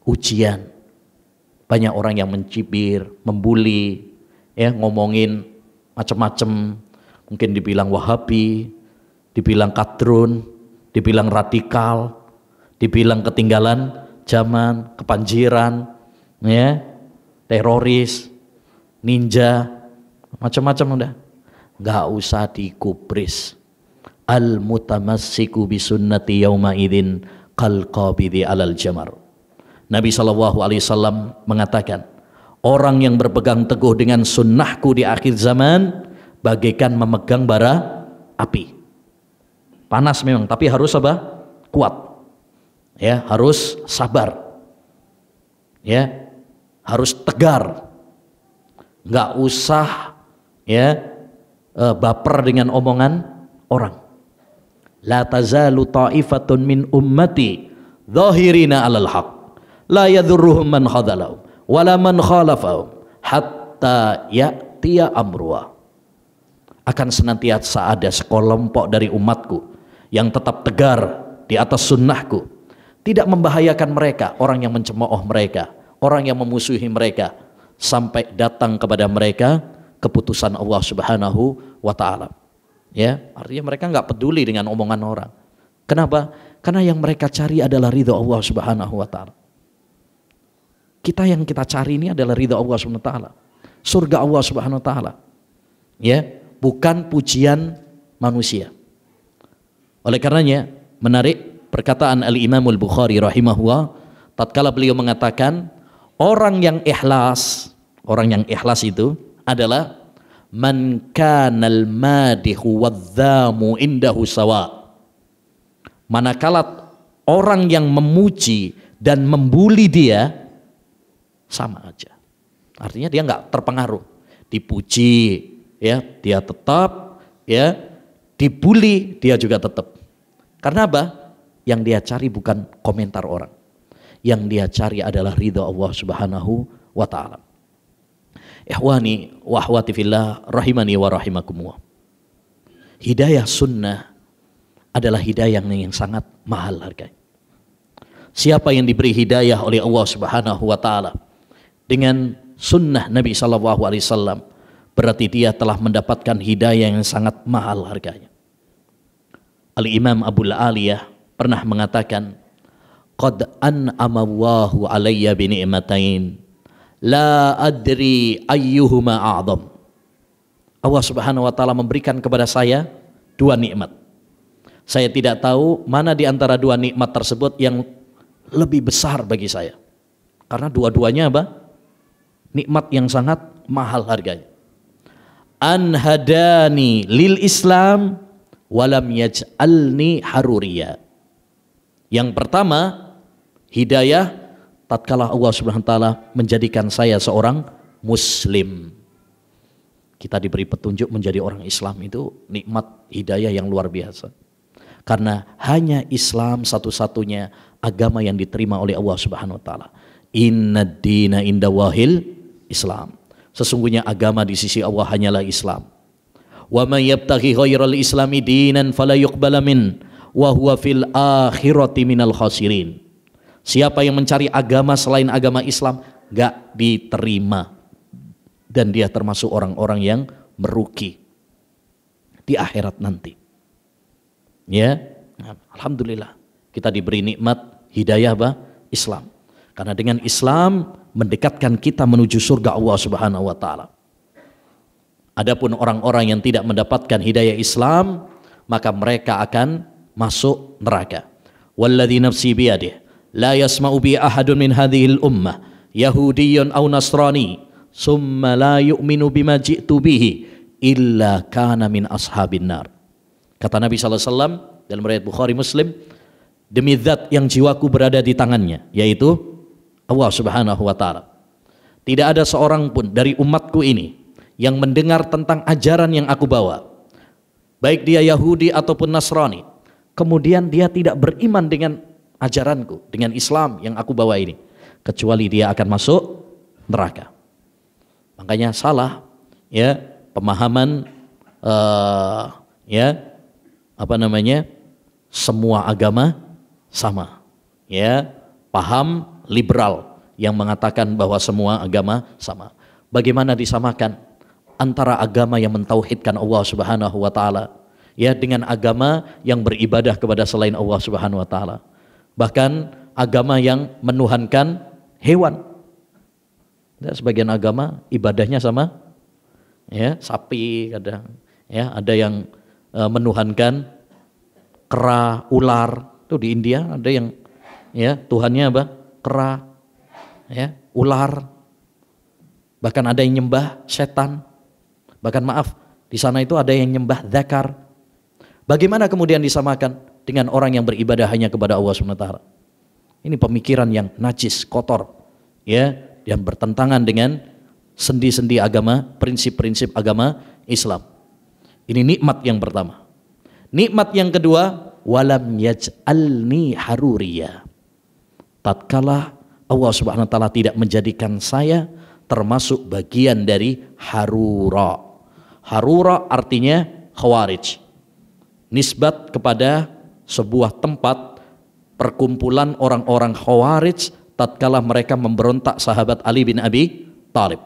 Speaker 1: ujian. Banyak orang yang mencibir, membuli, ya, ngomongin macam-macam. Mungkin dibilang Wahabi, dibilang kadrun, dibilang radikal, dibilang ketinggalan zaman, kepanjiran, ya, teroris, ninja, macam-macam udah. Nggak usah dikubris. Al-mutamassiku bisunnati yawma idin kal qabidi alal jamar. Nabi SAW mengatakan, orang yang berpegang teguh dengan sunnahku di akhir zaman bagaikan memegang bara api. Panas memang, tapi harus apa? Kuat. Ya, harus sabar. Ya, harus tegar. Nggak usah ya baper dengan omongan orang. La tazalu ta'ifatun min ummati zahirina 'alal haqq la yadhurruhum man khadhalahum wala man khalafahum hatta ya'tiya amruha. Akan senantiasa ada sekelompok dari umatku yang tetap tegar di atas sunnahku, tidak membahayakan mereka, orang yang mencemooh mereka, orang yang memusuhi mereka, sampai datang kepada mereka keputusan Allah Subhanahu wa ta'ala. Ya, artinya mereka nggak peduli dengan omongan orang. Kenapa? Karena yang mereka cari adalah ridha Allah Subhanahu wa ta'ala. Kita yang kita cari ini adalah ridha Allah Subhanahu wa ta'ala, surga Allah Subhanahu wa ta'ala. Ya, bukan pujian manusia. Oleh karenanya menarik perkataan Al-Imam Al-Bukhari rahimahullah tatkala beliau mengatakan orang yang ikhlas itu adalah man kanal madihu wadzamu indahu sawa. Manakala orang yang memuji dan membuli dia sama aja. Artinya dia nggak terpengaruh. Dipuji ya dia tetap, ya dibully dia juga tetap. Karena apa? Yang dia cari bukan komentar orang. Yang dia cari adalah ridha Allah Subhanahu wa taala. Ikhwani wa akhwati fillah rahimani wa rahimakumullah. Hidayah sunnah adalah hidayah yang sangat mahal harganya. Siapa yang diberi hidayah oleh Allah Subhanahu wa taala dengan sunnah Nabi sallallahu alaihi wasallam, berarti dia telah mendapatkan hidayah yang sangat mahal harganya. Al-Imam Abul Aliyah pernah mengatakan, qad an'ama Allahu alayya bi ni'matain la adri ayyuhuma a'dham. Allah Subhanahu wa taala memberikan kepada saya dua nikmat. Saya tidak tahu mana di antara dua nikmat tersebut yang lebih besar bagi saya. Karena dua-duanya apa? Nikmat yang sangat mahal harganya. An hadani lil Islam walam yaj'alni haruriya. Yang pertama, hidayah tatkala Allah Subhanahu wa taala menjadikan saya seorang muslim. Kita diberi petunjuk menjadi orang Islam, itu nikmat hidayah yang luar biasa. Karena hanya Islam satu-satunya agama yang diterima oleh Allah Subhanahu wa taala. Innad dina indallahil Islam. Sesungguhnya agama di sisi Allah hanyalah Islam. Wa may yabtaghi ghairal islami dinan fala yuqbala min wa huwa fil akhirati minal khasirin. Siapa yang mencari agama selain agama Islam gak diterima, dan dia termasuk orang-orang yang merugi di akhirat nanti. Ya, alhamdulillah kita diberi nikmat hidayah Islam. Karena dengan Islam mendekatkan kita menuju surga Allah Subhanahu wa taala. Adapun orang-orang yang tidak mendapatkan hidayah Islam, maka mereka akan masuk neraka. Walladzi nafsi biyadihi la yasma'u bi ahadun min hadhil ummah yahudiyyun aw nasrani summa la yu'minu bima ji'tu bihi illa kana min ashabin nar. Kata Nabi sallallahu alaihi wasallam dalam riwayat Bukhari Muslim, demi zat yang jiwaku berada di tangannya, yaitu Allah Subhanahu wa taala, tidak ada seorang pun dari umatku ini yang mendengar tentang ajaran yang aku bawa, baik dia Yahudi ataupun Nasrani, kemudian dia tidak beriman dengan ajaranku, dengan Islam yang aku bawa ini, kecuali dia akan masuk neraka. Makanya salah ya pemahaman semua agama sama, ya paham liberal yang mengatakan bahwa semua agama sama. Bagaimana disamakan antara agama yang mentauhidkan Allah Subhanahu wa taala ya dengan agama yang beribadah kepada selain Allah Subhanahu wa taala, bahkan agama yang menuhankan hewan. Ya, sebagian agama ibadahnya sama ya sapi, kadang ya ada yang menuhankan kera, ular. Itu di India ada yang ya Tuhannya apa? Kera, ya, ular. Bahkan ada yang nyembah setan. Bahkan maaf, di sana itu ada yang nyembah dzakar. Bagaimana kemudian disamakan dengan orang yang beribadah hanya kepada Allah SWT? Ini pemikiran yang najis, kotor, ya, yang bertentangan dengan sendi-sendi agama, prinsip-prinsip agama Islam. Ini nikmat yang pertama. Nikmat yang kedua, walam yaj'alni haruriya. Tatkala Allah Subhanahu wa taala tidak menjadikan saya termasuk bagian dari harura. Harura artinya khawarij. Nisbat kepada sebuah tempat perkumpulan orang-orang khawarij tatkala mereka memberontak sahabat Ali bin Abi Thalib.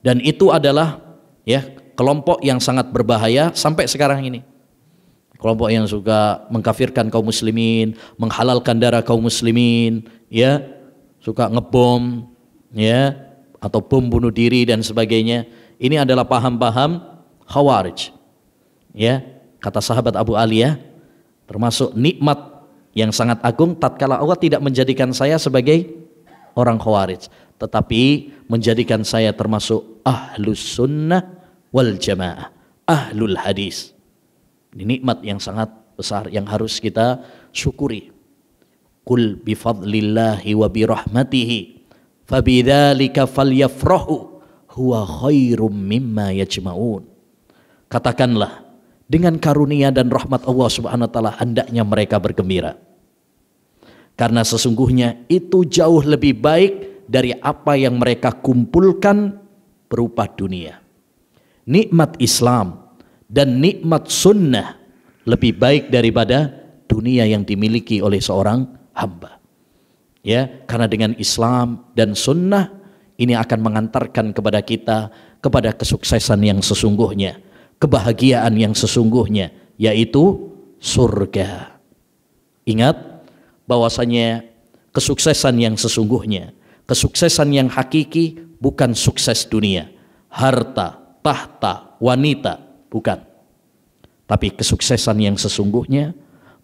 Speaker 1: Dan itu adalah ya kelompok yang sangat berbahaya sampai sekarang ini. Kelompok yang suka mengkafirkan kaum muslimin, menghalalkan darah kaum muslimin, ya, suka ngebom, ya, atau bom bunuh diri dan sebagainya. Ini adalah paham-paham khawarij. Ya, kata sahabat Abu Aliyah, termasuk nikmat yang sangat agung tatkala Allah tidak menjadikan saya sebagai orang Khawarij, tetapi menjadikan saya termasuk ahlus sunnah wal jamaah, ahlul hadis. Ini nikmat yang sangat besar yang harus kita syukuri. Qul bifadlillahi wa birahmatihi fabidzalika falyafrahu huwa khairum mimma yajma'un. Katakanlah, dengan karunia dan rahmat Allah Subhanahu wa taala hendaknya mereka bergembira. Karena sesungguhnya itu jauh lebih baik dari apa yang mereka kumpulkan berupa dunia. Nikmat Islam dan nikmat sunnah lebih baik daripada dunia yang dimiliki oleh seorang hamba. Ya, karena dengan Islam dan sunnah ini akan mengantarkan kepada kita kepada kesuksesan yang sesungguhnya, kebahagiaan yang sesungguhnya, yaitu surga. Ingat bahwasanya kesuksesan yang sesungguhnya, kesuksesan yang hakiki bukan sukses dunia, harta, tahta, wanita, bukan. Tapi kesuksesan yang sesungguhnya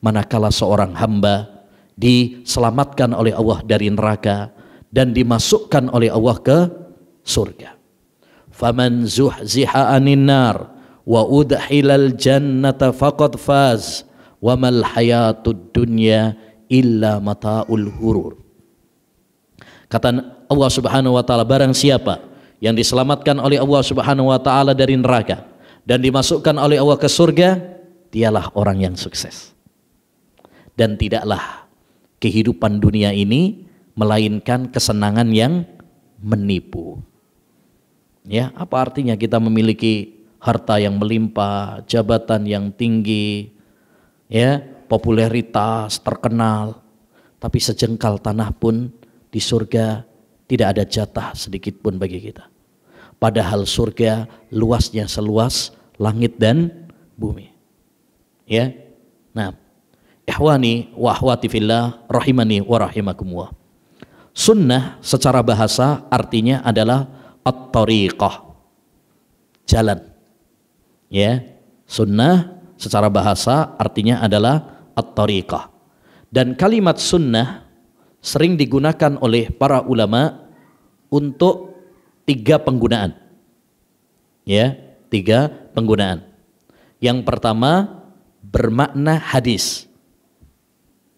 Speaker 1: manakala seorang hamba diselamatkan oleh Allah dari neraka dan dimasukkan oleh Allah ke surga. Faman zuhziha 'anil nar wa udkhilal jannata faqad faz wa mal hayatud dunya illa mata'ul hurur. Kata Allah Subhanahu wa taala, barang siapa yang diselamatkan oleh Allah Subhanahu wa taala dari neraka dan dimasukkan oleh Allah ke surga, dialah orang yang sukses. Dan tidaklah kehidupan dunia ini melainkan kesenangan yang menipu. Ya, apa artinya kita memiliki harta yang melimpah, jabatan yang tinggi, ya, popularitas, terkenal, tapi sejengkal tanah pun di surga tidak ada jatah sedikit pun bagi kita. Padahal surga luasnya seluas langit dan bumi. Ya. Nah, ikhwani wa akhwati fillah rahimani wa rahimakumullah. Sunnah secara bahasa artinya adalah at-tariqah, jalan. Ya, sunnah secara bahasa artinya adalah at-tariqah. Dan kalimat sunnah sering digunakan oleh para ulama untuk 3 penggunaan. Ya, 3 penggunaan. Yang pertama bermakna hadis.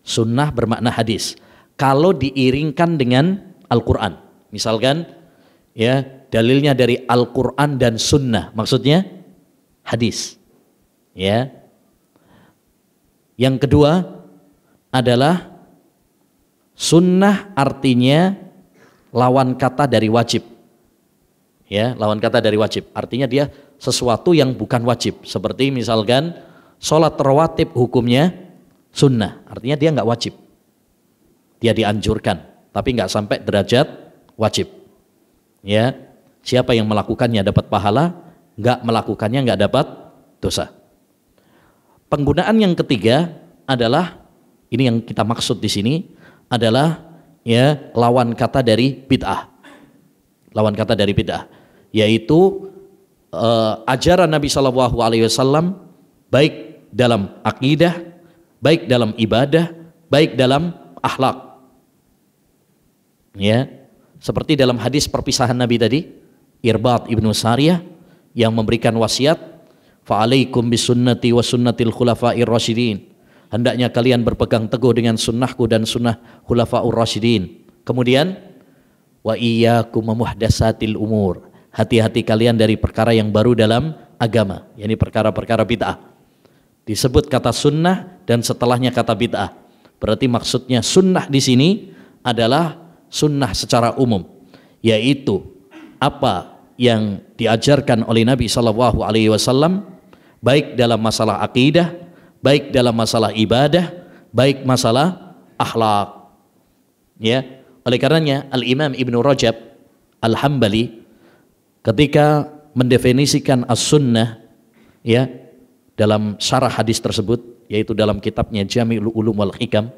Speaker 1: Sunnah bermakna hadis. Kalau diiringkan dengan Al-Quran. Misalkan ya, dalilnya dari Al-Quran dan sunnah, maksudnya hadis. Ya. Yang kedua adalah sunnah artinya lawan kata dari wajib. Ya, lawan kata dari wajib. Artinya dia sesuatu yang bukan wajib. Seperti misalkan sholat rawatib hukumnya sunnah. Artinya dia nggak wajib. Dia dianjurkan, tapi nggak sampai derajat wajib. Ya, siapa yang melakukannya dapat pahala, nggak melakukannya nggak dapat dosa. Penggunaan yang ketiga adalah ini yang kita maksud di sini adalah ya lawan kata dari bid'ah. Lawan kata dari bid'ah, yaitu ajaran Nabi SAW baik dalam akidah, baik dalam ibadah, baik dalam akhlak. Ya, seperti dalam hadis perpisahan Nabi tadi, Irbad ibnu Sariyah yang memberikan wasiat, fa'alaikum bisunnati wa sunnatil khulafa'ir rasyidin. Hendaknya kalian berpegang teguh dengan sunnahku dan sunnah khulafa'ur rasyidin. Kemudian wa iyyakum muhdatsatil umur. Hati-hati kalian dari perkara yang baru dalam agama, yakni perkara-perkara bid'ah. Disebut kata sunnah dan setelahnya kata bid'ah. Berarti maksudnya sunnah di sini adalah sunnah secara umum, yaitu apa yang diajarkan oleh Nabi SAW, baik dalam masalah akidah, baik dalam masalah ibadah, baik masalah akhlak. Ya. Oleh karenanya Al-Imam Ibnu Rajab Al-Hambali ketika mendefinisikan as-sunnah ya dalam syarah hadis tersebut, yaitu dalam kitabnya Jami'ul Ulum wal Hikam,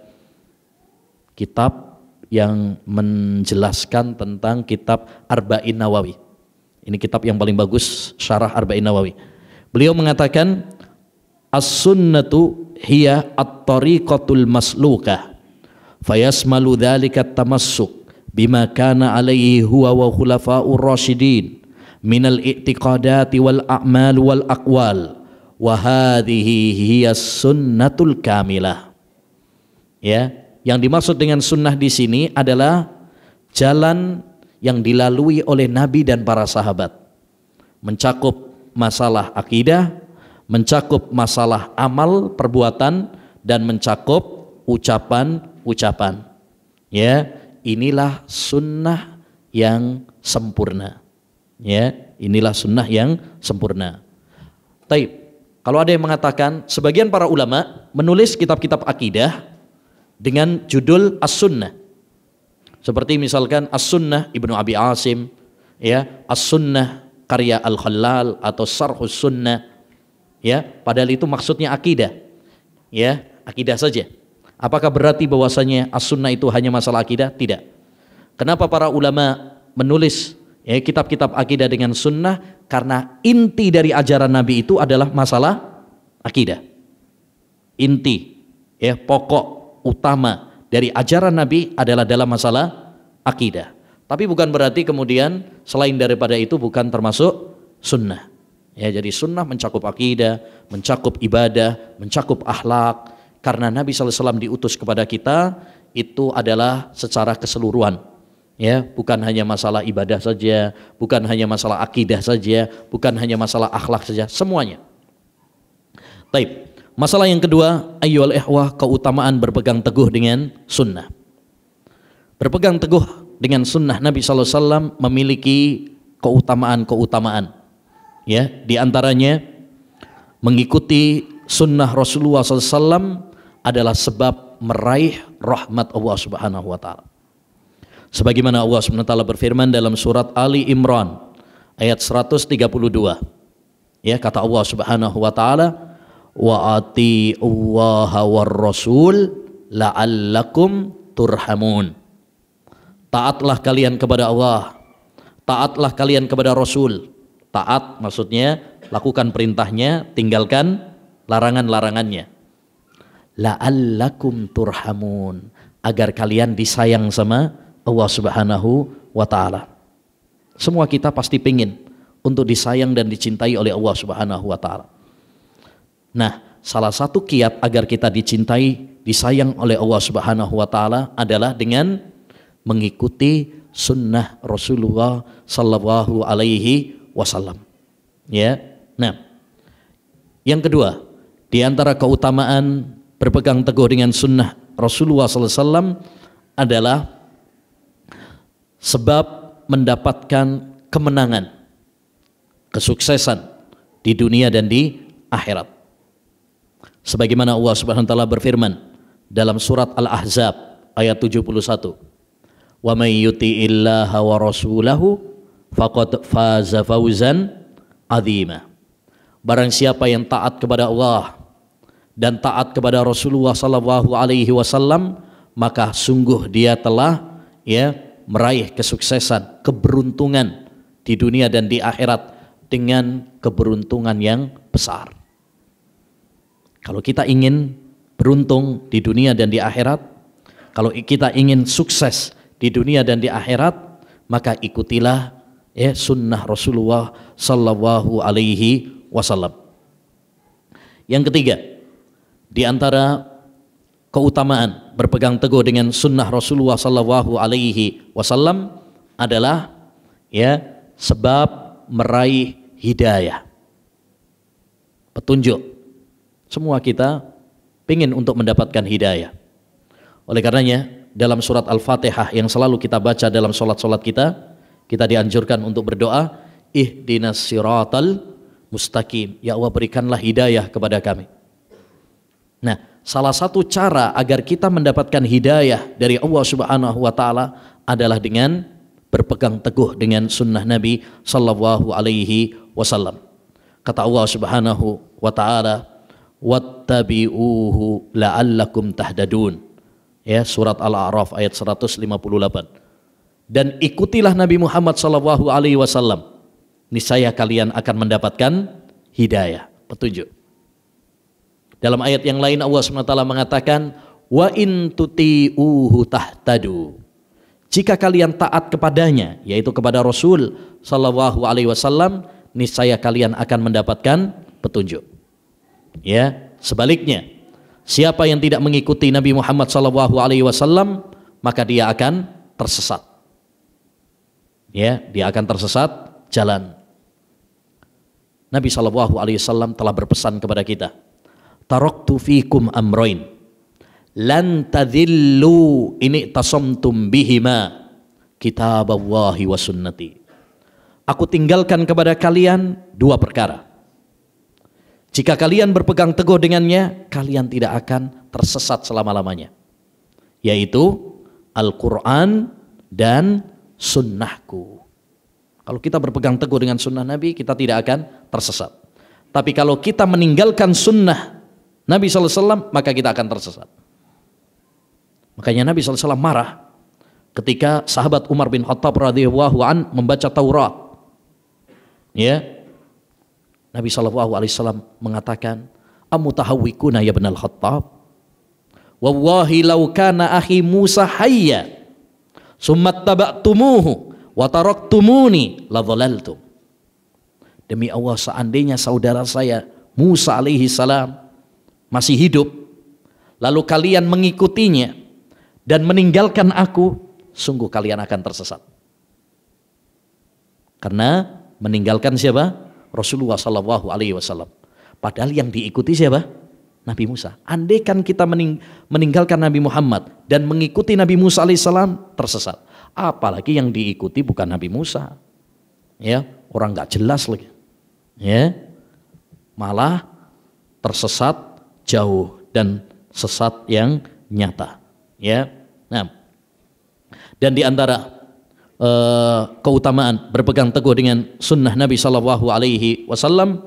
Speaker 1: kitab yang menjelaskan tentang kitab Arba'in Nawawi. Ini kitab yang paling bagus syarah Arba'in Nawawi. Beliau mengatakan as-sunnatu hiya at-tariqatul maslukah fayasmalu dzalika at-tamassuk bima kana alaihi huwa wa khulafa'ur rasyidin minal i'tiqadati wal a'mal wal aqwal wa hadhihi hiya sunnatul kamilah. Ya, yang dimaksud dengan sunnah di sini adalah jalan yang dilalui oleh Nabi dan para sahabat, mencakup masalah akidah, mencakup masalah amal perbuatan, dan mencakup ucapan-ucapan. Ya, inilah sunnah yang sempurna. Ya, inilah sunnah yang sempurna. Taib. Kalau ada yang mengatakan, sebagian para ulama menulis kitab-kitab akidah dengan judul As-Sunnah. Seperti misalkan As-Sunnah Ibnu Abi Asim, ya, As-Sunnah karya Al-Khallal atau Syarhus Sunnah. Ya, padahal itu maksudnya akidah. Ya, akidah saja. Apakah berarti bahwasanya As-Sunnah itu hanya masalah akidah? Tidak. Kenapa para ulama menulis kitab-kitab akidah dengan sunnah? Karena inti dari ajaran Nabi itu adalah masalah akidah. Inti, pokok utama dari ajaran Nabi adalah dalam masalah akidah. Tapi bukan berarti kemudian selain daripada itu bukan termasuk sunnah. Ya, jadi sunnah mencakup akidah, mencakup ibadah, mencakup akhlak. Karena Nabi SAW diutus kepada kita itu adalah secara keseluruhan. Ya, bukan hanya masalah ibadah saja, bukan hanya masalah akidah saja, bukan hanya masalah akhlak saja, semuanya. Taib. Masalah yang kedua, ayyuhal ikhwah, keutamaan berpegang teguh dengan sunnah. Berpegang teguh dengan sunnah Nabi SAW memiliki keutamaan-keutamaan. Ya, di antaranya mengikuti sunnah Rasulullah SAW adalah sebab meraih rahmat Allah Subhanahu wa taala. Sebagaimana Allah Subhanahu wa taala berfirman dalam surat Ali Imran ayat 132. Ya, kata Allah Subhanahu wa taala, wa atiullaha war rasul la'allakum turhamun. Taatlah kalian kepada Allah, taatlah kalian kepada Rasul. Taat maksudnya lakukan perintahnya, tinggalkan larangan-larangannya. La'allakum turhamun, agar kalian disayang sama Allah Subhanahu wa taala. Semua kita pasti pingin untuk disayang dan dicintai oleh Allah Subhanahu wa taala. Nah, salah satu kiat agar kita dicintai, disayang oleh Allah Subhanahu wa taala adalah dengan mengikuti sunnah Rasulullah sallallahu alaihi wasallam. Ya. Nah, yang kedua, di antara keutamaan berpegang teguh dengan sunnah Rasulullah sallallahu alaihi wasallam adalah sebab mendapatkan kemenangan, kesuksesan di dunia dan di akhirat. Sebagaimana Allah Subhanahu wa taala berfirman dalam surat Al-Ahzab ayat 71. Wa may yuti'illaha wa rasulahu faqad faza fawzan 'azima. Barang siapa yang taat kepada Allah dan taat kepada Rasulullah sallallahu alaihi wasallam, maka sungguh dia telah meraih kesuksesan, keberuntungan di dunia dan di akhirat dengan keberuntungan yang besar. Kalau kita ingin beruntung di dunia dan di akhirat, kalau kita ingin sukses di dunia dan di akhirat, maka ikutilah sunnah Rasulullah sallallahu alaihi wasallam. Yang ketiga, di antara keutamaan berpegang teguh dengan sunnah Rasulullah sallallahu alaihi wasallam adalah sebab meraih hidayah, petunjuk. Semua kita ingin untuk mendapatkan hidayah. Oleh karenanya dalam surat Al-Fatihah yang selalu kita baca dalam solat-solat kita dianjurkan untuk berdoa, ihdinas siratal mustaqim, ya Allah berikanlah hidayah kepada kami. Nah, salah satu cara agar kita mendapatkan hidayah dari Allah Subhanahu wa taala adalah dengan berpegang teguh dengan sunnah Nabi sallallahu alaihi wasallam. Kata Allah Subhanahu wa taala, wattabi'uhu la'allakum tahdadun. Ya, surat Al-A'raf ayat 158. Dan ikutilah Nabi Muhammad sallallahu alaihi wasallam, niscaya kalian akan mendapatkan hidayah, petunjuk. Dalam ayat yang lain Allah SWT mengatakan, wa in tuti'uhu tahtadu. Jika kalian taat kepadanya, yaitu kepada Rasul sallallahu alaihi wasallam, niscaya kalian akan mendapatkan petunjuk. Ya, sebaliknya, siapa yang tidak mengikuti Nabi Muhammad sallallahu alaihi wasallam, maka dia akan tersesat. Ya, dia akan tersesat jalan. Nabi sallallahu alaihi wasallam telah berpesan kepada kita, taraktu fikum amroin lan tadhillu ini tasamtum bihima kitaballahi wa sunnati. Aku tinggalkan kepada kalian dua perkara. Jika kalian berpegang teguh dengannya, kalian tidak akan tersesat selama-lamanya, yaitu Al-Quran dan sunnahku. Kalau kita berpegang teguh dengan sunnah Nabi, kita tidak akan tersesat. Tapi kalau kita meninggalkan sunnah Nabi SAW, maka kita akan tersesat. Makanya Nabi SAW marah ketika sahabat Umar bin Khattab radhiyallahu an membaca Taurat. Ya, Nabi SAW mengatakan, amutahawwikuna ya ibnal Khattab, wallahi law kana akhi Musa hayya summa taba'tumuhu wa taraktumuni la dhalaltum. Demi Allah, seandainya saudara saya Musa alaihi salam masih hidup, lalu kalian mengikutinya dan meninggalkan aku, sungguh kalian akan tersesat. Karena meninggalkan siapa? Rasulullah sallallahu alaihi wasallam. Padahal yang diikuti siapa? Nabi Musa. Andaikan kita meninggalkan Nabi Muhammad dan mengikuti Nabi Musa alaihi salam, tersesat. Apalagi yang diikuti bukan Nabi Musa. Ya, orang nggak jelas lagi. Ya, malah tersesat jauh dan sesat yang nyata. Ya, nah, dan di antara keutamaan berpegang teguh dengan sunnah Nabi Shallallahu Alaihi Wasallam,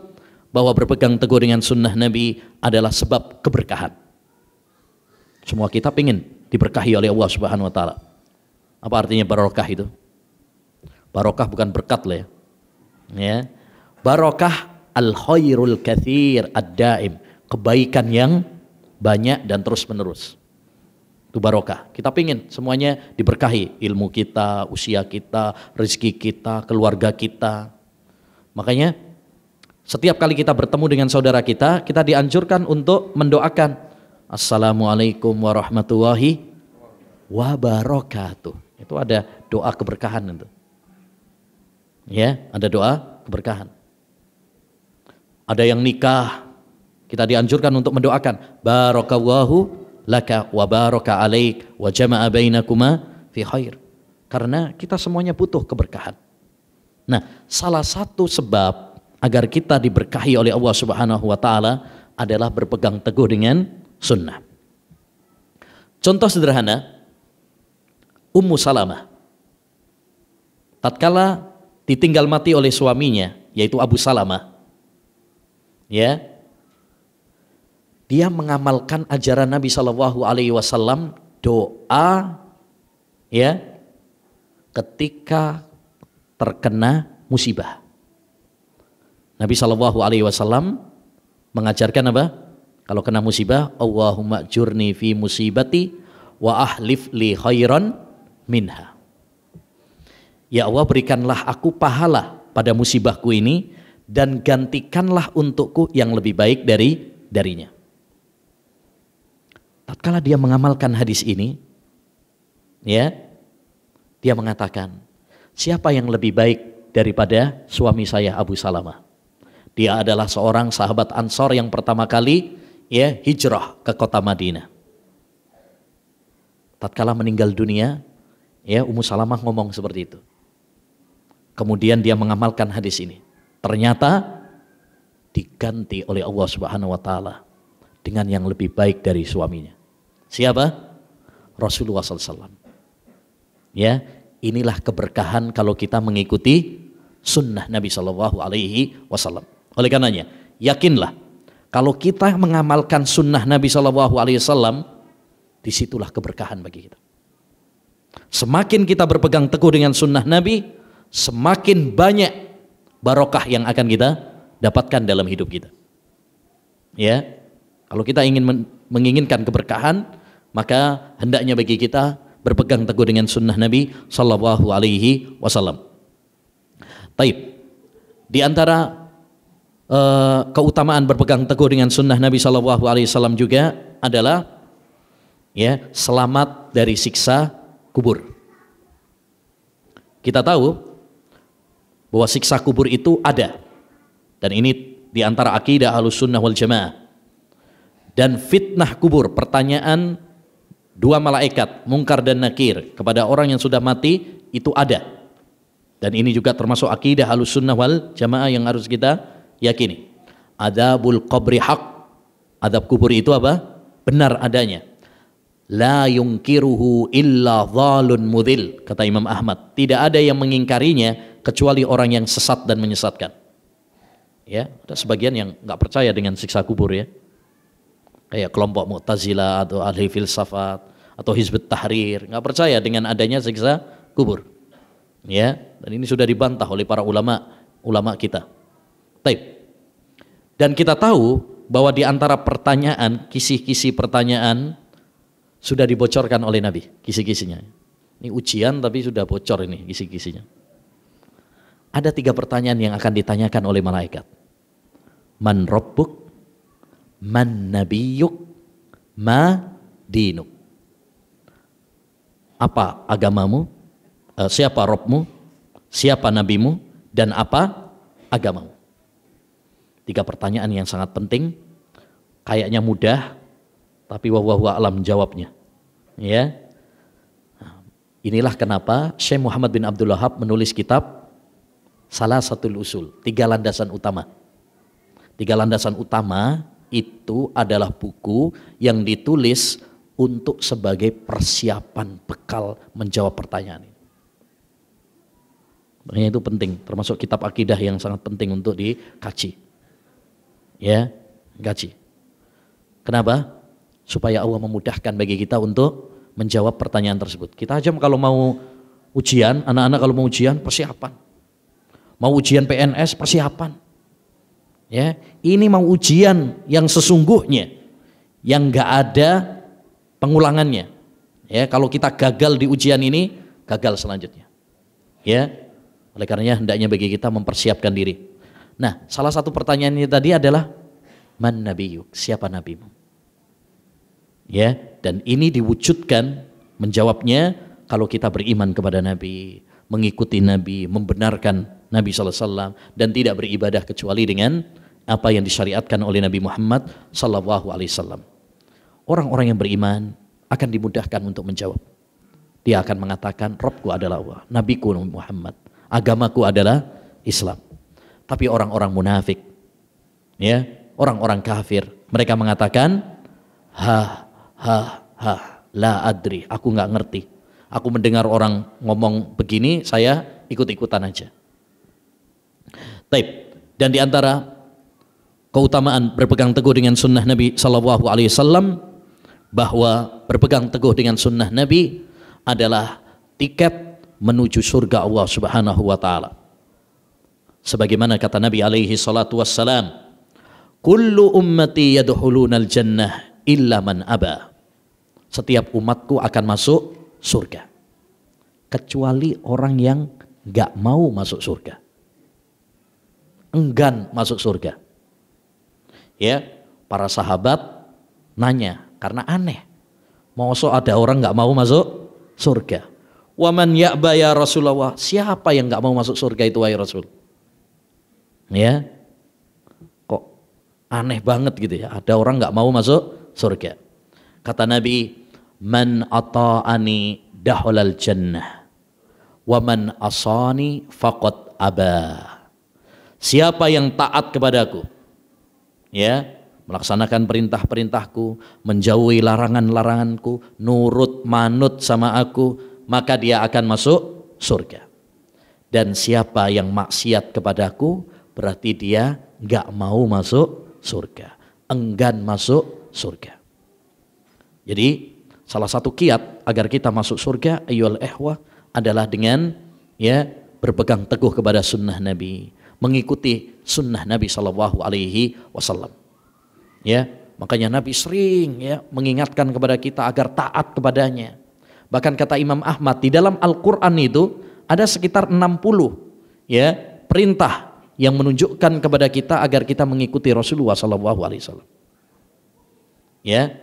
Speaker 1: bahwa berpegang teguh dengan sunnah Nabi adalah sebab keberkahan. Semua kita ingin diberkahi oleh Allah Subhanahu Wa Taala. Apa artinya barokah itu? Barokah bukan berkat lah ya. Ya. Barokah al-khairul katsir ad-daim, kebaikan yang banyak dan terus menerus. Itu barokah. Kita pingin semuanya diberkahi, ilmu kita, usia kita, rezeki kita, keluarga kita. Makanya setiap kali kita bertemu dengan saudara kita, kita dianjurkan untuk mendoakan Assalamualaikum warahmatullahi wabarakatuh. Itu ada doa keberkahan itu. Ya, ada doa keberkahan. Ada yang nikah, kita dianjurkan untuk mendoakan barakallahu laka wa baraka alaik wa jama'a bainakuma fi khair. Karena kita semuanya butuh keberkahan. Nah, salah satu sebab agar kita diberkahi oleh Allah Subhanahu wa taala adalah berpegang teguh dengan sunnah. Contoh sederhana, Ummu Salamah tatkala ditinggal mati oleh suaminya, yaitu Abu Salamah, ya, dia mengamalkan ajaran Nabi Shallallahu Alaihi Wasallam, doa, ya, ketika terkena musibah. Nabi Shallallahu Alaihi Wasallam mengajarkan apa? Kalau kena musibah, Allahumma jurni fi musibati wa ahlif li khairan minha. Ya Allah, berikanlah aku pahala pada musibahku ini dan gantikanlah untukku yang lebih baik darinya. Tatkala dia mengamalkan hadis ini, ya, dia mengatakan, siapa yang lebih baik daripada suami saya Abu Salamah? Dia adalah seorang sahabat Ansor yang pertama kali, ya, hijrah ke kota Madinah. Tatkala meninggal dunia, ya, Ummu Salamah ngomong seperti itu. Kemudian dia mengamalkan hadis ini. Ternyata diganti oleh Allah Subhanahu wa taala dengan yang lebih baik dari suaminya. Siapa? Rasulullah SAW. Ya, inilah keberkahan kalau kita mengikuti sunnah Nabi Shallallahu Alaihi Wasallam. Oleh karenanya, yakinlah kalau kita mengamalkan sunnah Nabi Shallallahu Alaihi Wasallam, disitulah keberkahan bagi kita. Semakin kita berpegang teguh dengan sunnah Nabi, semakin banyak barokah yang akan kita dapatkan dalam hidup kita. Ya, Kalau kita ingin menginginkan keberkahan, maka hendaknya bagi kita berpegang teguh dengan sunnah Nabi Sallallahu Alaihi Wasallam. Taib. Di antara keutamaan berpegang teguh dengan sunnah Nabi Sallallahu Alaihi Wasallam juga adalah selamat dari siksa kubur. Kita tahu bahwa siksa kubur itu ada, dan ini di antara akidah Ahlussunnah wal Jamaah. Dan fitnah kubur, pertanyaan dua malaikat Munkar dan Nakir kepada orang yang sudah mati, itu ada. Dan ini juga termasuk akidah Ahlussunnah wal Jamaah yang harus kita yakini. Adzabul qabri haq. Adab kubur itu apa? Benar adanya. La yungkiruhu illa dhalun mudhil, kata Imam Ahmad. Tidak ada yang mengingkarinya kecuali orang yang sesat dan menyesatkan. Ya, ada sebagian yang nggak percaya dengan siksa kubur ya. Kayak kelompok Mu'tazilah atau ahli filsafat atau Hizbut Tahrir, nggak percaya dengan adanya siksa kubur. Ya, dan ini sudah dibantah oleh para ulama kita. Taib. Dan kita tahu bahwa di antara pertanyaan, kisi-kisi pertanyaan sudah dibocorkan oleh Nabi, kisi-kisinya. Ini ujian tapi sudah bocor ini kisi-kisinya. Ada 3 pertanyaan yang akan ditanyakan oleh malaikat. Man rabbuk, man nabiyyuk, ma dinuk. Apa agamamu? Siapa Rabbmu? Siapa nabimu? Dan apa agamamu? 3 pertanyaan yang sangat penting. Kayaknya mudah, tapi wallahu a'lam jawabnya. Ya. Inilah kenapa Syekh Muhammad bin Abdul Wahhab menulis kitab Salasatul Usul, 3 landasan utama. 3 landasan utama itu adalah buku yang ditulis untuk sebagai persiapan bekal menjawab pertanyaan ini. Makanya itu penting, termasuk kitab akidah yang sangat penting untuk dikaji. Ya, kaji. Kenapa? Supaya Allah memudahkan bagi kita untuk menjawab pertanyaan tersebut. Kita aja kalau mau ujian, anak-anak kalau mau ujian persiapan. Mau ujian PNS persiapan. Ya, ini mau ujian yang sesungguhnya, yang nggak ada pengulangannya. Ya, kalau kita gagal di ujian ini, gagal selanjutnya. Ya, oleh karenanya hendaknya bagi kita mempersiapkan diri. Nah, salah satu pertanyaannya tadi adalah man nabiyyuk, siapa nabimu? Ya, dan ini diwujudkan menjawabnya kalau kita beriman kepada Nabi, mengikuti Nabi, membenarkan Nabi SAW, dan tidak beribadah kecuali dengan apa yang disyariatkan oleh Nabi Muhammad SAW. Orang-orang yang beriman akan dimudahkan untuk menjawab. Dia akan mengatakan, Rabbku adalah Allah, Nabiku Muhammad, agamaku adalah Islam. Tapi orang-orang munafik, ya, orang-orang kafir, mereka mengatakan, la adri, aku nggak ngerti. Aku mendengar orang ngomong begini, saya ikut-ikutan aja. Taib. Dan di antara keutamaan berpegang teguh dengan sunnah Nabi Sallallahu Alaihi Wasallam, bahwa berpegang teguh dengan sunnah Nabi adalah tiket menuju surga Allah Subhanahu Wa Taala. Sebagaimana kata Nabi alaihi salatu wassalam, kullu ummati yadkhulunal jannah illa man aba. Setiap umatku akan masuk surga, kecuali orang yang gak mau masuk surga, enggan masuk surga. Ya, para sahabat nanya karena aneh, masa ada orang gak mau masuk surga? Waman ya'ba ya Rasulullah, siapa yang gak mau masuk surga itu wahai Rasul? Ya, kok aneh banget gitu ya, ada orang gak mau masuk surga. Kata Nabi, man ata'ani dahulal jannah wa man asani faqad aba. Siapa yang taat kepadaku, ya, melaksanakan perintah-perintahku, menjauhi larangan-laranganku, nurut manut sama aku, maka dia akan masuk surga. Dan siapa yang maksiat kepadaku, berarti dia gak mau masuk surga, enggan masuk surga. Jadi salah satu kiat agar kita masuk surga ayyuhal ikhwah adalah dengan ya berpegang teguh kepada sunnah Nabi, mengikuti sunnah Nabi Sallallahu Alaihi Wasallam. Ya, Makanya Nabi sering ya mengingatkan kepada kita agar taat kepadanya. Bahkan kata Imam Ahmad, di dalam Al-Quran itu ada sekitar 60 ya perintah yang menunjukkan kepada kita agar kita mengikuti Rasulullah SAW. Ya,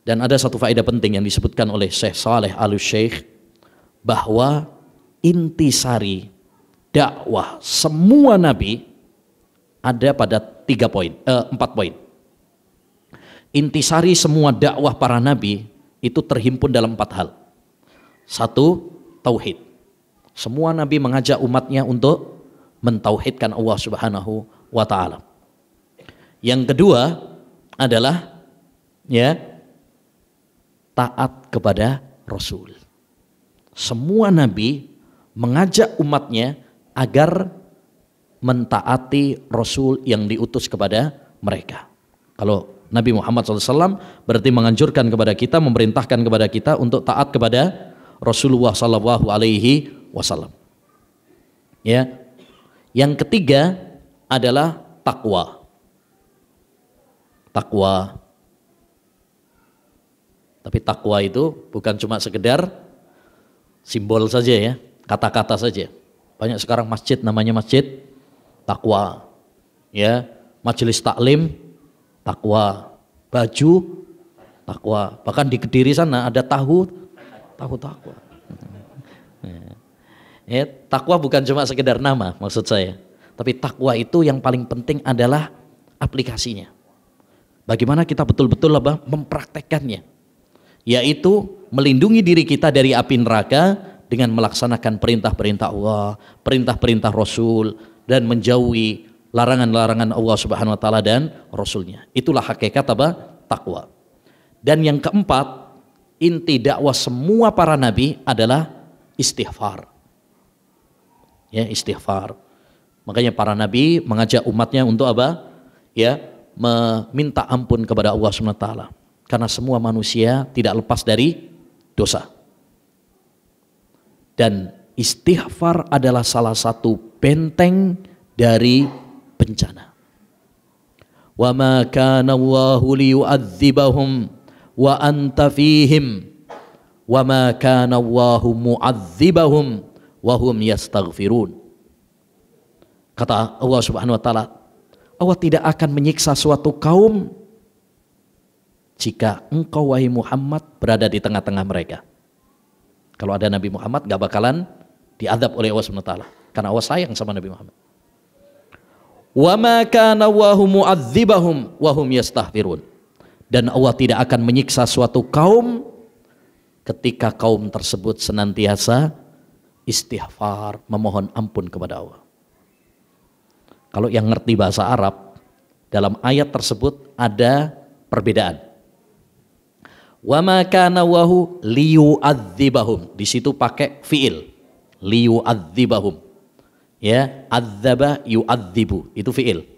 Speaker 1: dan ada satu faedah penting yang disebutkan oleh Syekh Saleh Al-Syekh, bahwa intisari dakwah semua Nabi ada pada 4 poin. Intisari semua dakwah para Nabi itu terhimpun dalam 4 hal. 1, tauhid. Semua Nabi mengajak umatnya untuk mentauhidkan Allah Subhanahu wa Ta'ala. Yang kedua adalah ya taat kepada Rasul. Semua Nabi mengajak umatnya agar mentaati Rasul yang diutus kepada mereka. Kalau Nabi Muhammad SAW berarti menganjurkan kepada kita, memerintahkan kepada kita untuk taat kepada Rasulullah SAW. Ya, yang ketiga adalah takwa. Takwa. Tapi takwa itu bukan cuma sekedar simbol saja ya, kata-kata saja. Banyak sekarang masjid namanya masjid takwa. Ya, majelis taklim takwa, baju takwa. Bahkan di Kediri sana ada tahu takwa. Ya, takwa bukan cuma sekedar nama maksud saya. Tapi takwa itu yang paling penting adalah aplikasinya. Bagaimana kita betul-betul mempraktekkannya. Yaitu melindungi diri kita dari api neraka dengan melaksanakan perintah-perintah Allah, perintah-perintah Rasul, dan menjauhi larangan-larangan Allah Subhanahu wa Ta'ala dan Rasulnya. Itulah hakikat takwa. Dan yang keempat, inti dakwah semua para nabi adalah istighfar. Ya, istighfar. Makanya para nabi mengajak umatnya untuk apa? Ya, meminta ampun kepada Allah Subhanahu wa Ta'ala. Karena semua manusia tidak lepas dari dosa. Dan istighfar adalah salah satu benteng dari bencana. Wa ma kana Allahu liyu'adzibahum wa anta fihim wa ma kana Allahu mu'adzibahum wa hum yastaghfirun. Kata Allah Subhanahu wa Ta'ala, Allah tidak akan menyiksa suatu kaum jika engkau wahai Muhammad berada di tengah-tengah mereka. Kalau ada Nabi Muhammad gak bakalan diadab oleh Allah Subhanahu wa Ta'ala, karena Allah sayang sama Nabi Muhammad. Wa ma kana Allahu mu'adzibahum wa hum yastaghfirun. Dan Allah tidak akan menyiksa suatu kaum ketika kaum tersebut senantiasa istighfar, memohon ampun kepada Allah. Kalau yang ngerti bahasa Arab, dalam ayat tersebut ada perbedaan. Wa ma kana Allahu liyu'adzibahum. Di situ pakai fiil. Liyu'adzibahum. Ya, adzaba yu'adzibu, itu fiil.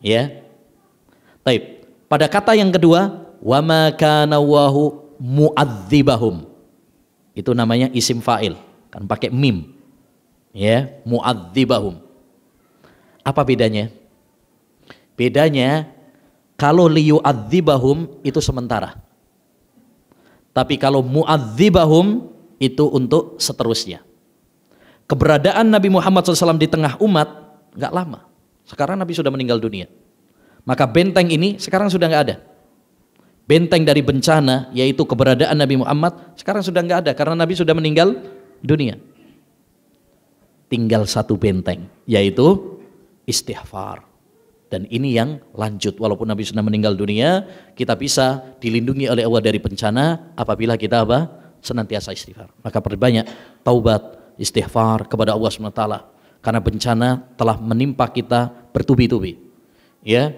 Speaker 1: Ya. Taib. Pada kata yang kedua, wa ma kana Allahu mu'adzibahum. Itu namanya isim fa'il, kan pakai mim. Ya, mu'adzibahum. Apa bedanya? Bedanya kalau liyu'adzibahum itu sementara. Tapi kalau mu'adzibahum itu untuk seterusnya. Keberadaan Nabi Muhammad SAW di tengah umat gak lama. Sekarang Nabi sudah meninggal dunia. Maka benteng ini sekarang sudah gak ada. Benteng dari bencana yaitu keberadaan Nabi Muhammad sekarang sudah gak ada karena Nabi sudah meninggal dunia. Tinggal satu benteng yaitu istighfar. Dan ini yang lanjut, walaupun Nabi sudah meninggal dunia, kita bisa dilindungi oleh Allah dari bencana apabila kita senantiasa istighfar. Maka perbanyak taubat, istighfar kepada Allah SWT. Karena bencana telah menimpa kita bertubi-tubi. Ya,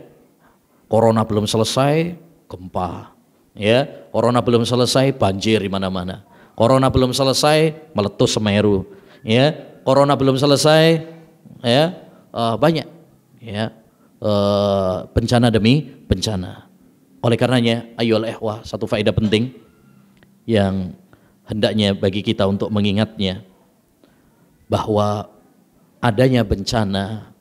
Speaker 1: corona belum selesai, gempa. Ya, corona belum selesai, banjir di mana-mana. Corona belum selesai, meletus Semeru. Ya, corona belum selesai, ya banyak. Ya. Bencana demi bencana. Oleh karenanya, ayolah ikhwah, satu faedah penting yang hendaknya bagi kita untuk mengingatnya, bahwa adanya bencana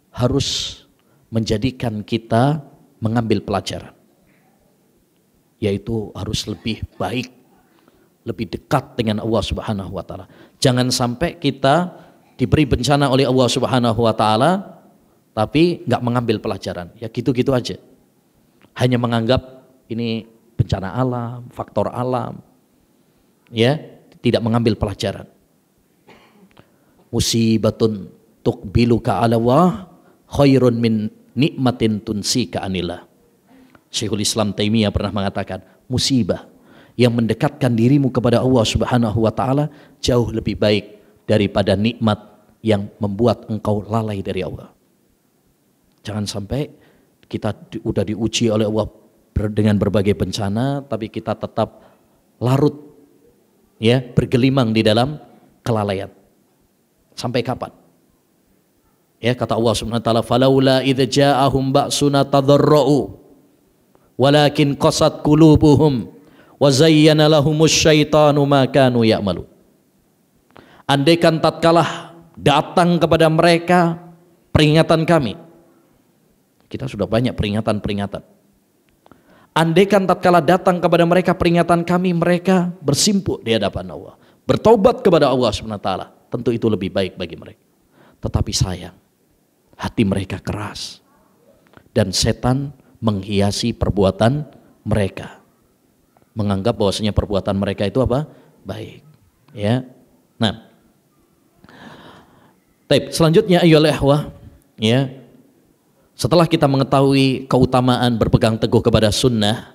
Speaker 1: harus menjadikan kita mengambil pelajaran, yaitu harus lebih baik, lebih dekat dengan Allah Subhanahu wa taala. Jangan sampai kita diberi bencana oleh Allah Subhanahu wa taala tapi nggak mengambil pelajaran. Ya gitu-gitu aja. Hanya menganggap ini bencana alam, faktor alam. Ya, tidak mengambil pelajaran. Musibatun tuqbiluka 'ala Allah khairun min nikmatin tunsika anillah. Syekhul Islam Taimiyah pernah mengatakan, musibah yang mendekatkan dirimu kepada Allah Subhanahu wa taala jauh lebih baik daripada nikmat yang membuat engkau lalai dari Allah. Jangan sampai kita udah diuji oleh Allah dengan berbagai bencana tapi kita tetap larut, ya, bergelimang di dalam kelalaian. Sampai kapan? Ya, kata Allah Subhanahu wa taala, falaula idza ja'ahum ba'suna tadarra'u walakin qasat qulubuhum wa zayyana lahumus syaitanu ma kanu ya'malu. Andaikan tatkala datang kepada mereka peringatan kami. Kita sudah banyak peringatan-peringatan. Andaikan tatkala datang kepada mereka peringatan kami, mereka bersimpuh di hadapan Allah, bertobat kepada Allah Subhanahu wa taala, tentu itu lebih baik bagi mereka. Tetapi sayang, hati mereka keras dan setan menghiasi perbuatan mereka, menganggap bahwasanya perbuatan mereka itu apa? Baik. Ya. Nah, selanjutnya ayolah ikhwah, ya. Setelah kita mengetahui keutamaan berpegang teguh kepada sunnah,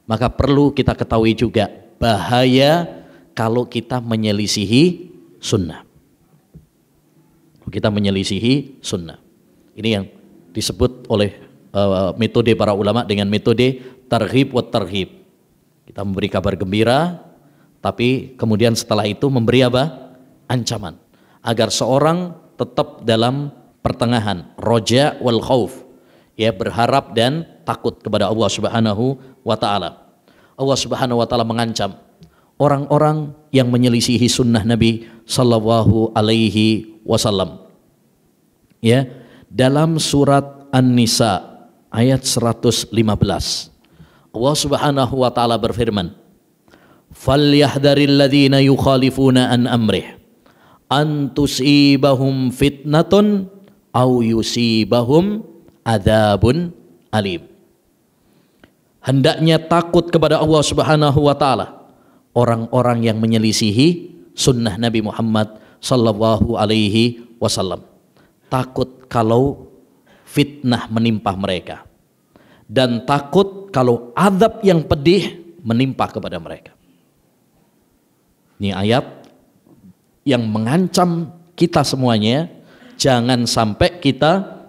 Speaker 1: maka perlu kita ketahui juga bahaya kalau kita menyelisihi sunnah. Kita menyelisihi sunnah. Ini yang disebut oleh metode para ulama dengan metode targhib wa tarhib. Kita memberi kabar gembira, tapi kemudian setelah itu memberi apa? Ancaman. Agar seorang tetap dalam pertengahan, roja wal khauf. Ya, berharap dan takut kepada Allah Subhanahu wa taala. Allah Subhanahu wa taala mengancam orang-orang yang menyelisihi sunnah Nabi sallallahu alaihi wasallam. Ya, dalam surat An-Nisa ayat 115. Allah Subhanahu wa taala berfirman, "Falyahdharil ladzina yukhalifuna an amrih an tusibahum fitnatun aw yusibahum adzabun alim." Hendaknya takut kepada Allah Subhanahu wa taala orang-orang yang menyelisihi sunnah Nabi Muhammad sallallahu alaihi wasallam. Takut kalau fitnah menimpa mereka dan takut kalau azab yang pedih menimpa kepada mereka. Ini ayat yang mengancam kita semuanya, jangan sampai kita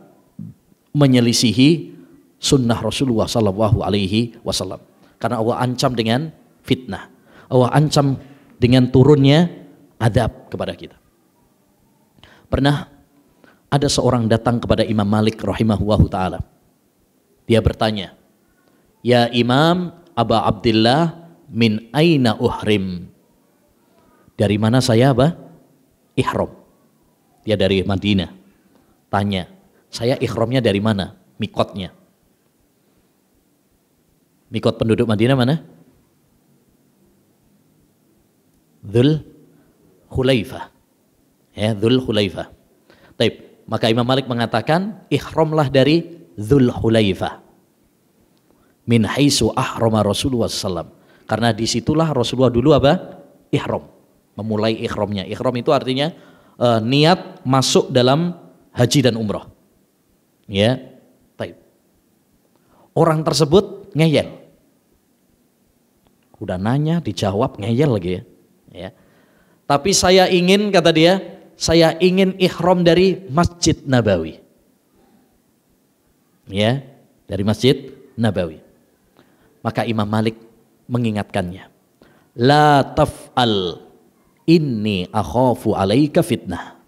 Speaker 1: menyelisihi sunnah Rasulullah sallallahu alaihi wasallam. Karena Allah ancam dengan fitnah. Allah ancam dengan turunnya azab kepada kita. Pernah ada seorang datang kepada Imam Malik rahimahullahu taala. Dia bertanya, "Ya Imam Aba Abdillah, min aina uhrim?" Dari mana saya apa? Ihram. Dia dari Madinah. Tanya, saya ihramnya dari mana? Mikotnya. Mikot penduduk Madinah mana? Dzul Hulaifah. Ya, Dzul Hulaifah. Taib. Maka Imam Malik mengatakan, ihramlah dari Dzul Hulaifah. Min haitsu ahrama Rasulullah sallallahu. Karena disitulah Rasulullah dulu apa? Ihram. Memulai ihramnya. Ihram itu artinya niat masuk dalam haji dan umrah. Ya, taib. Orang tersebut ngeyel. Udah nanya, dijawab ngeyel lagi ya. Ya. Tapi saya ingin, kata dia, saya ingin ihram dari Masjid Nabawi. Ya, dari Masjid Nabawi. Maka Imam Malik mengingatkannya, la taf'al inni akhafu alaika fitnah.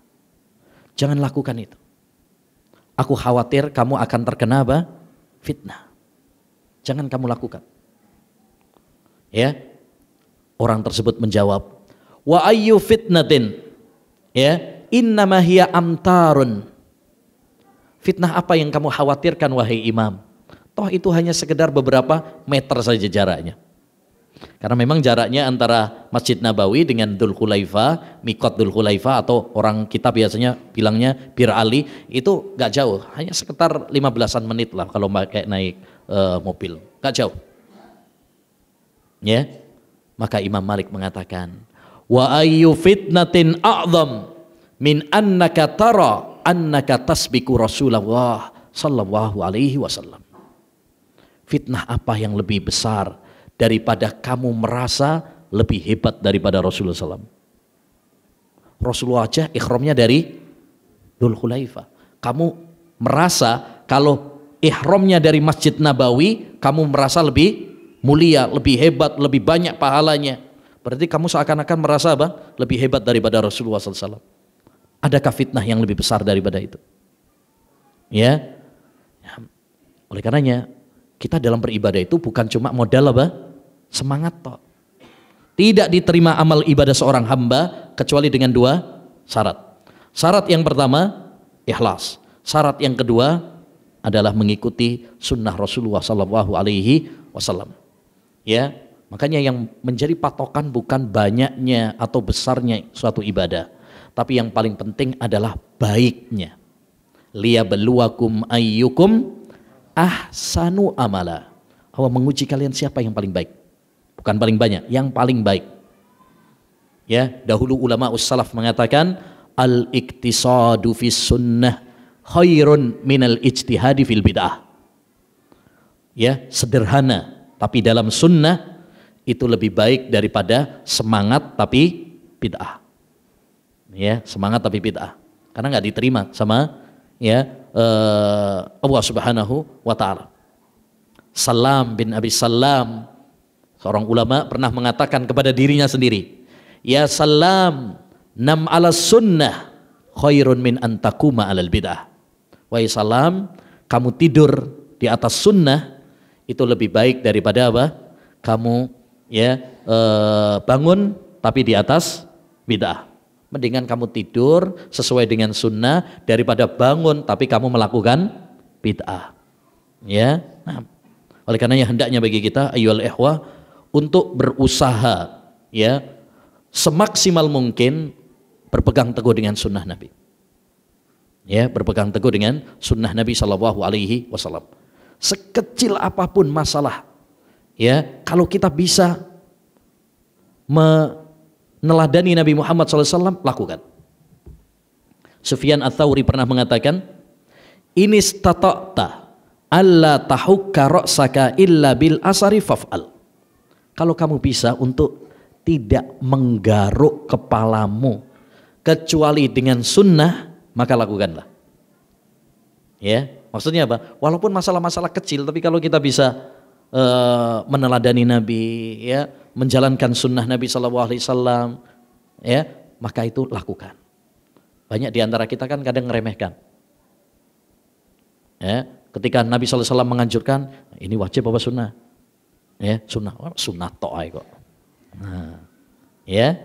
Speaker 1: Jangan lakukan itu. Aku khawatir kamu akan terkena apa? Fitnah. Jangan kamu lakukan. Ya. Orang tersebut menjawab, wa ayyu fitnatin? Ya, innama hiya amtarun. Fitnah apa yang kamu khawatirkan wahai imam? Toh itu hanya sekedar beberapa meter saja jaraknya. Karena memang jaraknya antara Masjid Nabawi dengan Dzul Khulaifah, Mikot Dzul Khulaifah, atau orang kita biasanya bilangnya Bir Ali, itu gak jauh, hanya sekitar 15-an menit lah kalau pakai naik mobil, gak jauh. Ya, maka Imam Malik mengatakan, wa ayyu fitnatin a'zam min annaka tara annaka tasbiku Rasulullah sallallahu alaihi wasallam. Fitnah apa yang lebih besar daripada kamu merasa lebih hebat daripada Rasulullah SAW. Rasulullah aja ihramnya dari Dzul Khulaifah. Kamu merasa kalau ihramnya dari Masjid Nabawi, kamu merasa lebih mulia, lebih hebat, lebih banyak pahalanya. Berarti kamu seakan-akan merasa apa? Lebih hebat daripada Rasulullah SAW. Adakah fitnah yang lebih besar daripada itu? Ya. Oleh karenanya, kita dalam beribadah itu bukan cuma modal apa? Semangat toh. Tidak diterima amal ibadah seorang hamba kecuali dengan dua syarat. Syarat yang pertama, ikhlas. Syarat yang kedua adalah mengikuti sunnah Rasulullah sallallahu alaihi wasallam. Ya, makanya yang menjadi patokan bukan banyaknya atau besarnya suatu ibadah, tapi yang paling penting adalah baiknya. Liyabluwakum ayyukum ahsanu amala. Allah menguji kalian siapa yang paling baik. Bukan paling banyak, yang paling baik. Ya, dahulu ulama ussalaf mengatakan al-iktisadu fis sunnah khairun minal ijtihadi fil bid'ah. Ya, sederhana tapi dalam sunnah itu lebih baik daripada semangat tapi bid'ah. Ya, semangat tapi bid'ah. Karena nggak diterima sama ya Allah Subhanahu wa taala. Salam bin Abi Salam, seorang ulama, pernah mengatakan kepada dirinya sendiri, ya Salam, nam ala sunnah khairun min antakuma alal bid'ah. Wahai Salam, kamu tidur di atas sunnah itu lebih baik daripada apa? Kamu ya bangun tapi di atas bid'ah. Mendingan kamu tidur sesuai dengan sunnah daripada bangun tapi kamu melakukan bid'ah. Ya, nah, oleh karenanya hendaknya bagi kita ayyuhal ikhwah untuk berusaha ya semaksimal mungkin berpegang teguh dengan sunnah Nabi. Ya, berpegang teguh dengan sunnah Nabi Shallallahu Alaihi Wasallam. Sekecil apapun masalah, ya kalau kita bisa meneladani Nabi Muhammad SAW, lakukan. Sufyan Ats-Tsauri pernah mengatakan, in istata'ta alla tahukka ra'saka illa bil asari faf'al. Kalau kamu bisa untuk tidak menggaruk kepalamu kecuali dengan sunnah, maka lakukanlah. Ya, maksudnya apa? Walaupun masalah-masalah kecil, tapi kalau kita bisa meneladani Nabi, ya, menjalankan sunnah Nabi SAW, ya, maka itu lakukan. Banyak diantara kita kan kadang ngeremehkan. Ya, ketika Nabi SAW menganjurkan, ini wajib apa sunnah? Ya, sunnah to'ai kok. Nah, ya,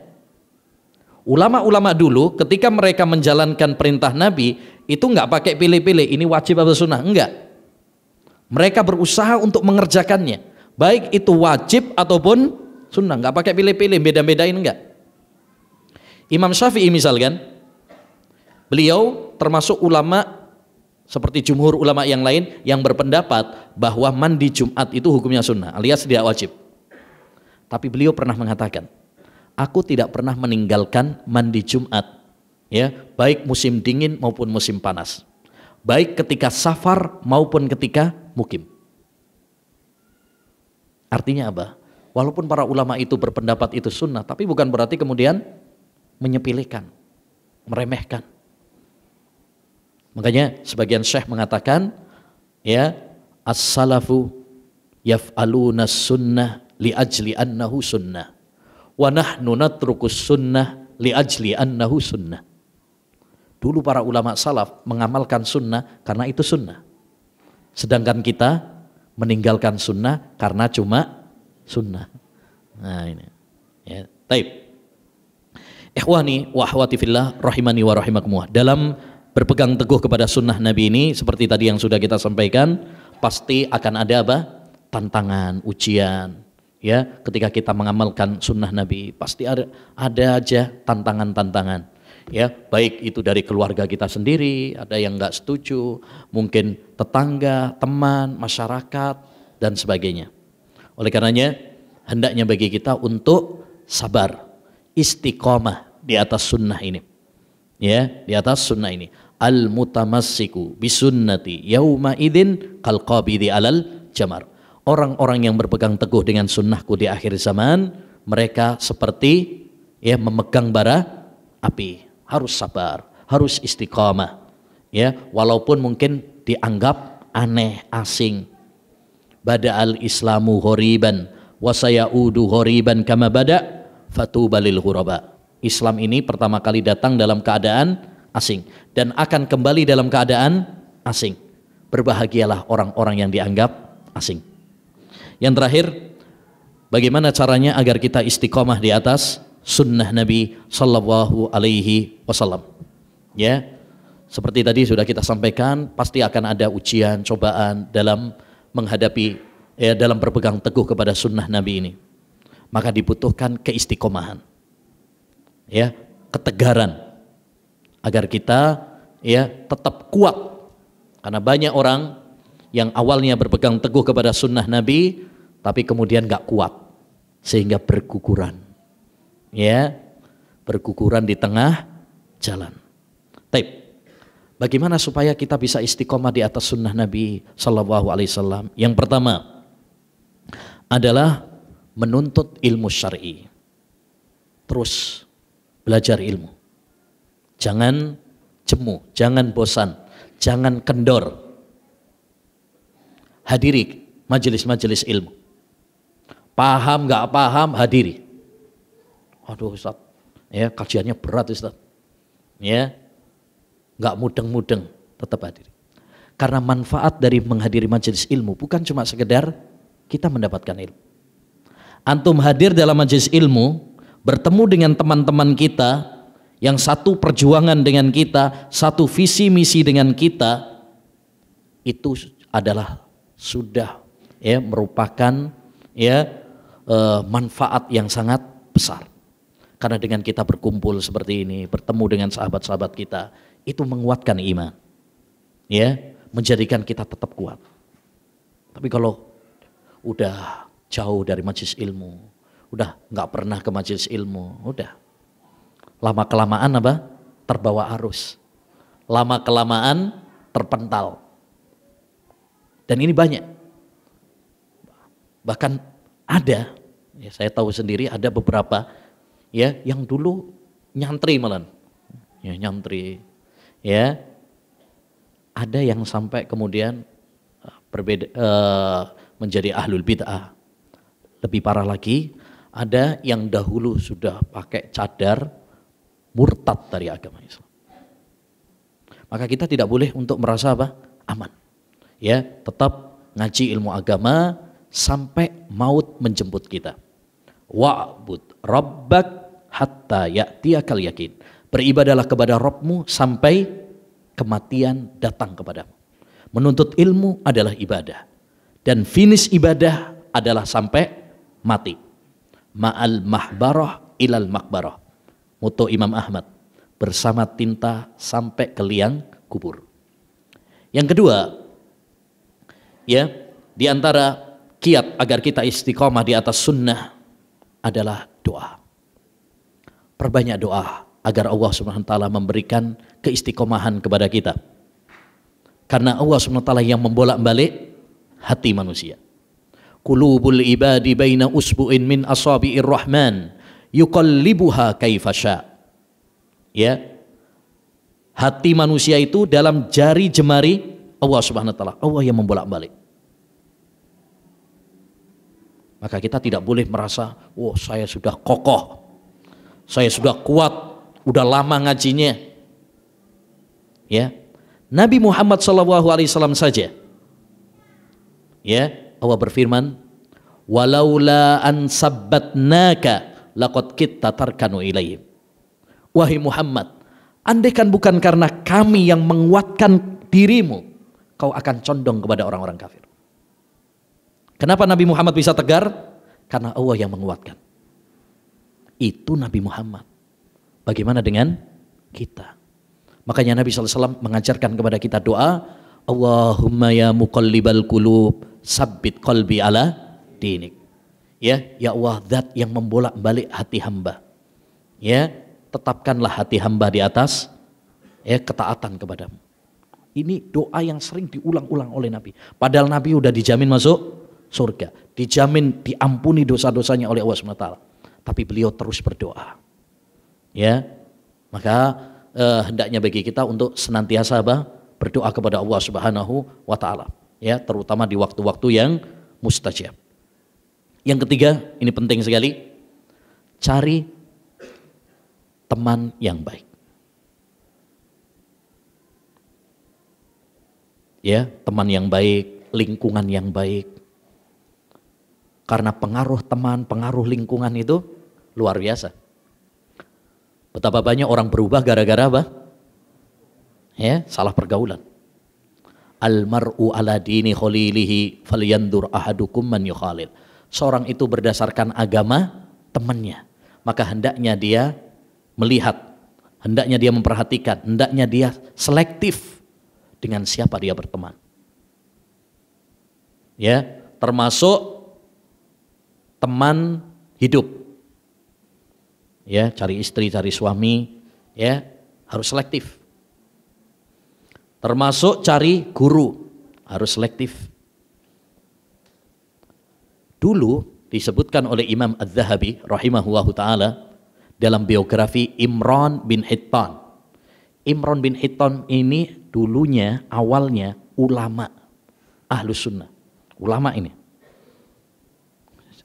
Speaker 1: ulama-ulama dulu ketika mereka menjalankan perintah Nabi itu nggak pakai pilih-pilih, ini wajib atau sunnah, enggak. Mereka berusaha untuk mengerjakannya, baik itu wajib ataupun sunnah, nggak pakai pilih-pilih, beda-bedain, enggak. Imam Syafi'i misalkan, beliau termasuk ulama seperti jumhur ulama yang lain yang berpendapat bahwa mandi Jumat itu hukumnya sunnah alias tidak wajib. Tapi beliau pernah mengatakan, aku tidak pernah meninggalkan mandi Jumat, ya, baik musim dingin maupun musim panas, baik ketika safar maupun ketika mukim. Artinya apa? Walaupun para ulama itu berpendapat itu sunnah, tapi bukan berarti kemudian menyepelekan, meremehkan. Makanya sebagian syekh mengatakan, ya, as-salafu yaf'aluna sunnah li ajli annahu sunnah wa nahnu natrukus sunnah li ajli annahu sunnah. Dulu para ulama salaf mengamalkan sunnah karena itu sunnah, sedangkan kita meninggalkan sunnah karena cuma sunnah. Nah ini, ya, taib. Ikhwani wa akhwati fillah rahimani wa rahimakumullah. Dalam berpegang teguh kepada sunnah Nabi ini, seperti tadi yang sudah kita sampaikan, pasti akan ada apa? Tantangan, ujian. Ya, ketika kita mengamalkan sunnah Nabi, pasti ada aja tantangan-tantangan. Ya, baik itu dari keluarga kita sendiri, ada yang nggak setuju, mungkin tetangga, teman, masyarakat, dan sebagainya. Oleh karenanya, hendaknya bagi kita untuk sabar, istiqomah di atas sunnah ini. Ya, di atas sunnah ini. Al-mutamassiku bisunnati yauma idin kal qabidi alal jamar. Orang-orang yang berpegang teguh dengan sunnahku di akhir zaman, mereka seperti ya memegang bara api. Harus sabar, harus istiqamah. Ya, walaupun mungkin dianggap aneh, asing. Bada'al islamu ghoriban wa sayaudu ghoriban kama bada' fatuba lil ghuraba. Islam ini pertama kali datang dalam keadaan asing dan akan kembali dalam keadaan asing. Berbahagialah orang-orang yang dianggap asing. Yang terakhir, bagaimana caranya agar kita istiqomah di atas sunnah Nabi Sallallahu Alaihi Wasallam? Ya, seperti tadi sudah kita sampaikan, pasti akan ada ujian, cobaan dalam menghadapi, ya, dalam berpegang teguh kepada sunnah Nabi ini. Maka dibutuhkan keistiqomahan, ya, ketegaran, agar kita ya tetap kuat. Karena banyak orang yang awalnya berpegang teguh kepada sunnah Nabi, tapi kemudian gak kuat, sehingga berguguran. Ya, berguguran di tengah jalan. Taib. Bagaimana supaya kita bisa istiqomah di atas sunnah Nabi Sallallahu Alaihi Wasallam? Yang pertama adalah menuntut ilmu syar'i. Terus belajar ilmu. Jangan jemu, jangan bosan, jangan kendor. Hadiri majelis-majelis ilmu. Paham gak paham, hadiri. Aduh Ustaz, ya kajiannya berat Ustaz. Ya, gak mudeng-mudeng, tetap hadiri. Karena manfaat dari menghadiri majelis ilmu bukan cuma sekedar kita mendapatkan ilmu. Antum hadir dalam majelis ilmu, bertemu dengan teman-teman kita yang satu perjuangan dengan kita, satu visi misi dengan kita, itu adalah sudah ya merupakan ya manfaat yang sangat besar. Karena dengan kita berkumpul seperti ini, bertemu dengan sahabat-sahabat kita, itu menguatkan iman, ya, menjadikan kita tetap kuat. Tapi kalau udah jauh dari majelis ilmu, udah nggak pernah ke majelis ilmu, udah lama kelamaan apa? Terbawa arus, lama kelamaan terpental. Dan ini banyak, bahkan ada, ya saya tahu sendiri ada beberapa ya yang dulu nyantri malah, ya nyantri, ya ada yang sampai kemudian berbeda, menjadi ahlul bid'ah. Lebih parah lagi, ada yang dahulu sudah pakai cadar, murtad dari agama Islam. Maka kita tidak boleh untuk merasa apa? Aman. Ya, tetap ngaji ilmu agama sampai maut menjemput kita. Wa'bud rabbak hatta ya'tiyakal yakin. Beribadalah kepada Rabbmu sampai kematian datang kepadamu. Menuntut ilmu adalah ibadah. Dan finish ibadah adalah sampai mati. Ma'al mahbarah ilal makbarah. Moto Imam Ahmad. Bersama tinta sampai ke liang kubur. Yang kedua, ya, di antara kiat agar kita istiqomah di atas sunnah adalah doa. Perbanyak doa agar Allah Subhanahu wa taala memberikan keistiqomahan kepada kita. Karena Allah Subhanahu wa taala yang membolak-balik hati manusia. Qulubul ibadi baina usbu'in min asabi'ir rahman yuqallibuha kaifa sya'. Ya. Hati manusia itu dalam jari jemari Allah Subhanahu wa taala. Allah yang membolak-balik. Maka kita tidak boleh merasa, "Wah, saya sudah kokoh. Saya sudah kuat, udah lama ngajinya." Ya. Nabi Muhammad SAW saja, ya, Allah berfirman, "Walaula an sabbatnaka laqad kitta tarkanu ilaihim." Wahai Muhammad, andaikan bukan karena kami yang menguatkan dirimu, kau akan condong kepada orang-orang kafir. Kenapa Nabi Muhammad bisa tegar? Karena Allah yang menguatkan. Itu Nabi Muhammad. Bagaimana dengan kita? Makanya Nabi SAW mengajarkan kepada kita doa, Allahumma ya muqallibal qulub, sabbit qalbi ala dinik. Ya Allah, zat yang membolak-balik hati hamba. Ya, tetapkanlah hati hamba di atas ketaatan kepadamu. Ini doa yang sering diulang-ulang oleh Nabi. Padahal Nabi udah dijamin masuk surga, dijamin diampuni dosa-dosanya oleh Allah SWT. Tapi beliau terus berdoa. Ya, maka hendaknya bagi kita untuk senantiasa berdoa kepada Allah Subhanahu wa taala. Ya, terutama di waktu-waktu yang mustajab. Yang ketiga, ini penting sekali. Cari teman yang baik. Ya, teman yang baik, lingkungan yang baik. Karena pengaruh teman, pengaruh lingkungan itu luar biasa. Betapa banyak orang berubah gara-gara apa? Ya, salah pergaulan. Al-mar'u ala dini khalilihi falyandur ahadukum man yukhalil. Seorang itu berdasarkan agama temannya. Maka hendaknya dia melihat, hendaknya dia memperhatikan, hendaknya dia selektif dengan siapa dia berteman. Ya, termasuk teman hidup. Ya, cari istri, cari suami, ya, harus selektif. Termasuk cari guru, harus selektif. Dulu disebutkan oleh Imam Az-Zahabi rahimahullahu taala dalam biografi Imran bin Hittan. Imran bin Hittan ini dulunya awalnya ulama Ahlus Sunnah. Ulama ini.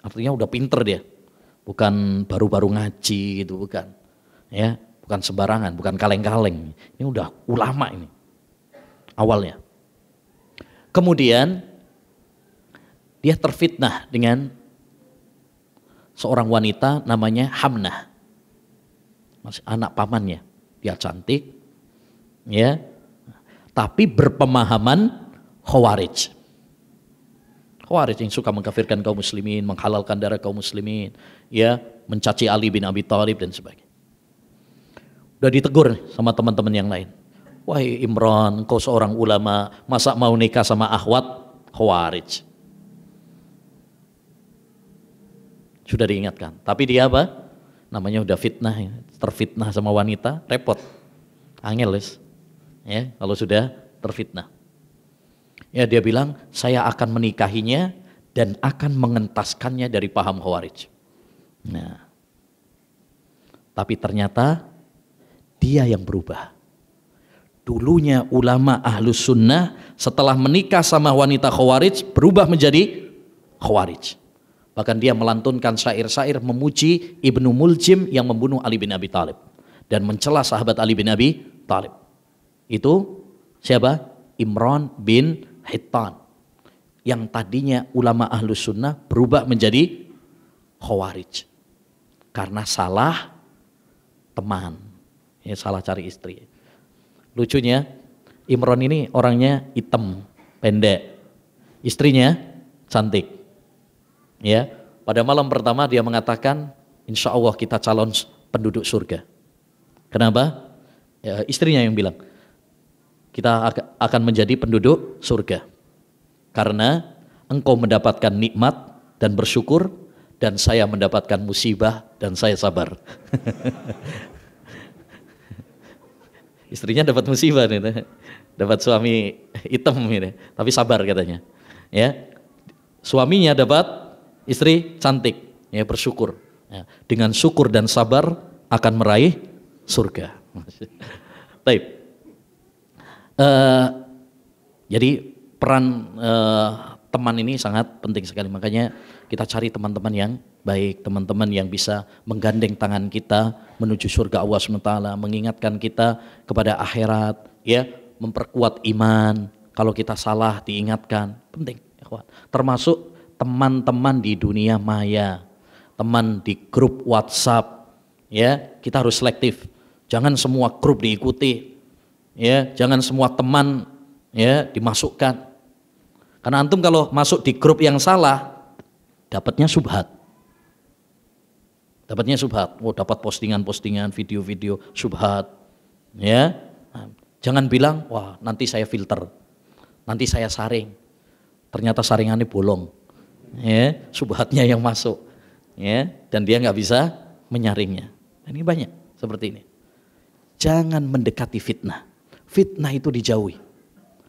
Speaker 1: Artinya udah pinter dia. Bukan baru-baru ngaji gitu, bukan. Ya, bukan sembarangan, bukan kaleng-kaleng. Ini udah ulama ini. Awalnya. Kemudian dia terfitnah dengan seorang wanita namanya Hamnah. Masih anak pamannya. Dia cantik, ya, tapi berpemahaman Khawarij. Khawarij yang suka mengkafirkan kaum muslimin, menghalalkan darah kaum muslimin, ya, mencaci Ali bin Abi Thalib dan sebagainya. Udah ditegur sama teman-teman yang lain. Wahai Imran, kau seorang ulama, masa mau nikah sama akhwat Khawarij? Sudah diingatkan, tapi dia apa? Namanya udah fitnah, ya. Terfitnah sama wanita, repot, angel ya, kalau sudah terfitnah. Ya, dia bilang, saya akan menikahinya dan akan mengentaskannya dari paham Khawarij. Nah, tapi ternyata dia yang berubah. Dulunya ulama Ahlus Sunnah setelah menikah sama wanita Khawarij berubah menjadi Khawarij. Bahkan dia melantunkan syair-syair memuji Ibnu Muljim yang membunuh Ali bin Abi Thalib dan mencela sahabat Ali bin Abi Thalib. Itu siapa? Imran bin Hittan. Yang tadinya ulama Ahlus Sunnah berubah menjadi Khawarij. Karena salah teman. Ya, salah cari istri. Lucunya Imran ini orangnya hitam, pendek. Istrinya cantik. Ya, pada malam pertama dia mengatakan, insya Allah kita calon penduduk surga. Kenapa? Ya, istrinya yang bilang, kita akan menjadi penduduk surga. Karena engkau mendapatkan nikmat dan bersyukur, dan saya mendapatkan musibah dan saya sabar. Istrinya dapat musibah nih, dapat suami hitam ini, tapi sabar katanya. Ya, suaminya dapat istri cantik, ya, bersyukur. Ya, dengan syukur dan sabar akan meraih surga. Baik. Jadi peran teman ini sangat penting sekali. Makanya kita cari teman-teman yang baik, teman-teman yang bisa menggandeng tangan kita menuju surga Allah SWT, mengingatkan kita kepada akhirat, ya, memperkuat iman. Kalau kita salah diingatkan, penting. Termasuk teman-teman di dunia maya, teman di grup WhatsApp, ya, kita harus selektif. Jangan semua grup diikuti, ya, jangan semua teman ya, dimasukkan. Karena antum kalau masuk di grup yang salah, dapatnya subhat. Dapatnya subhat. Oh, dapat postingan-postingan, video-video subhat. Ya. Nah, jangan bilang, wah, nanti saya filter. Nanti saya saring. Ternyata saringannya bolong. Ya, subhatnya yang masuk. Ya, dan dia nggak bisa menyaringnya. Ini banyak seperti ini. Jangan mendekati fitnah. Fitnah itu dijauhi.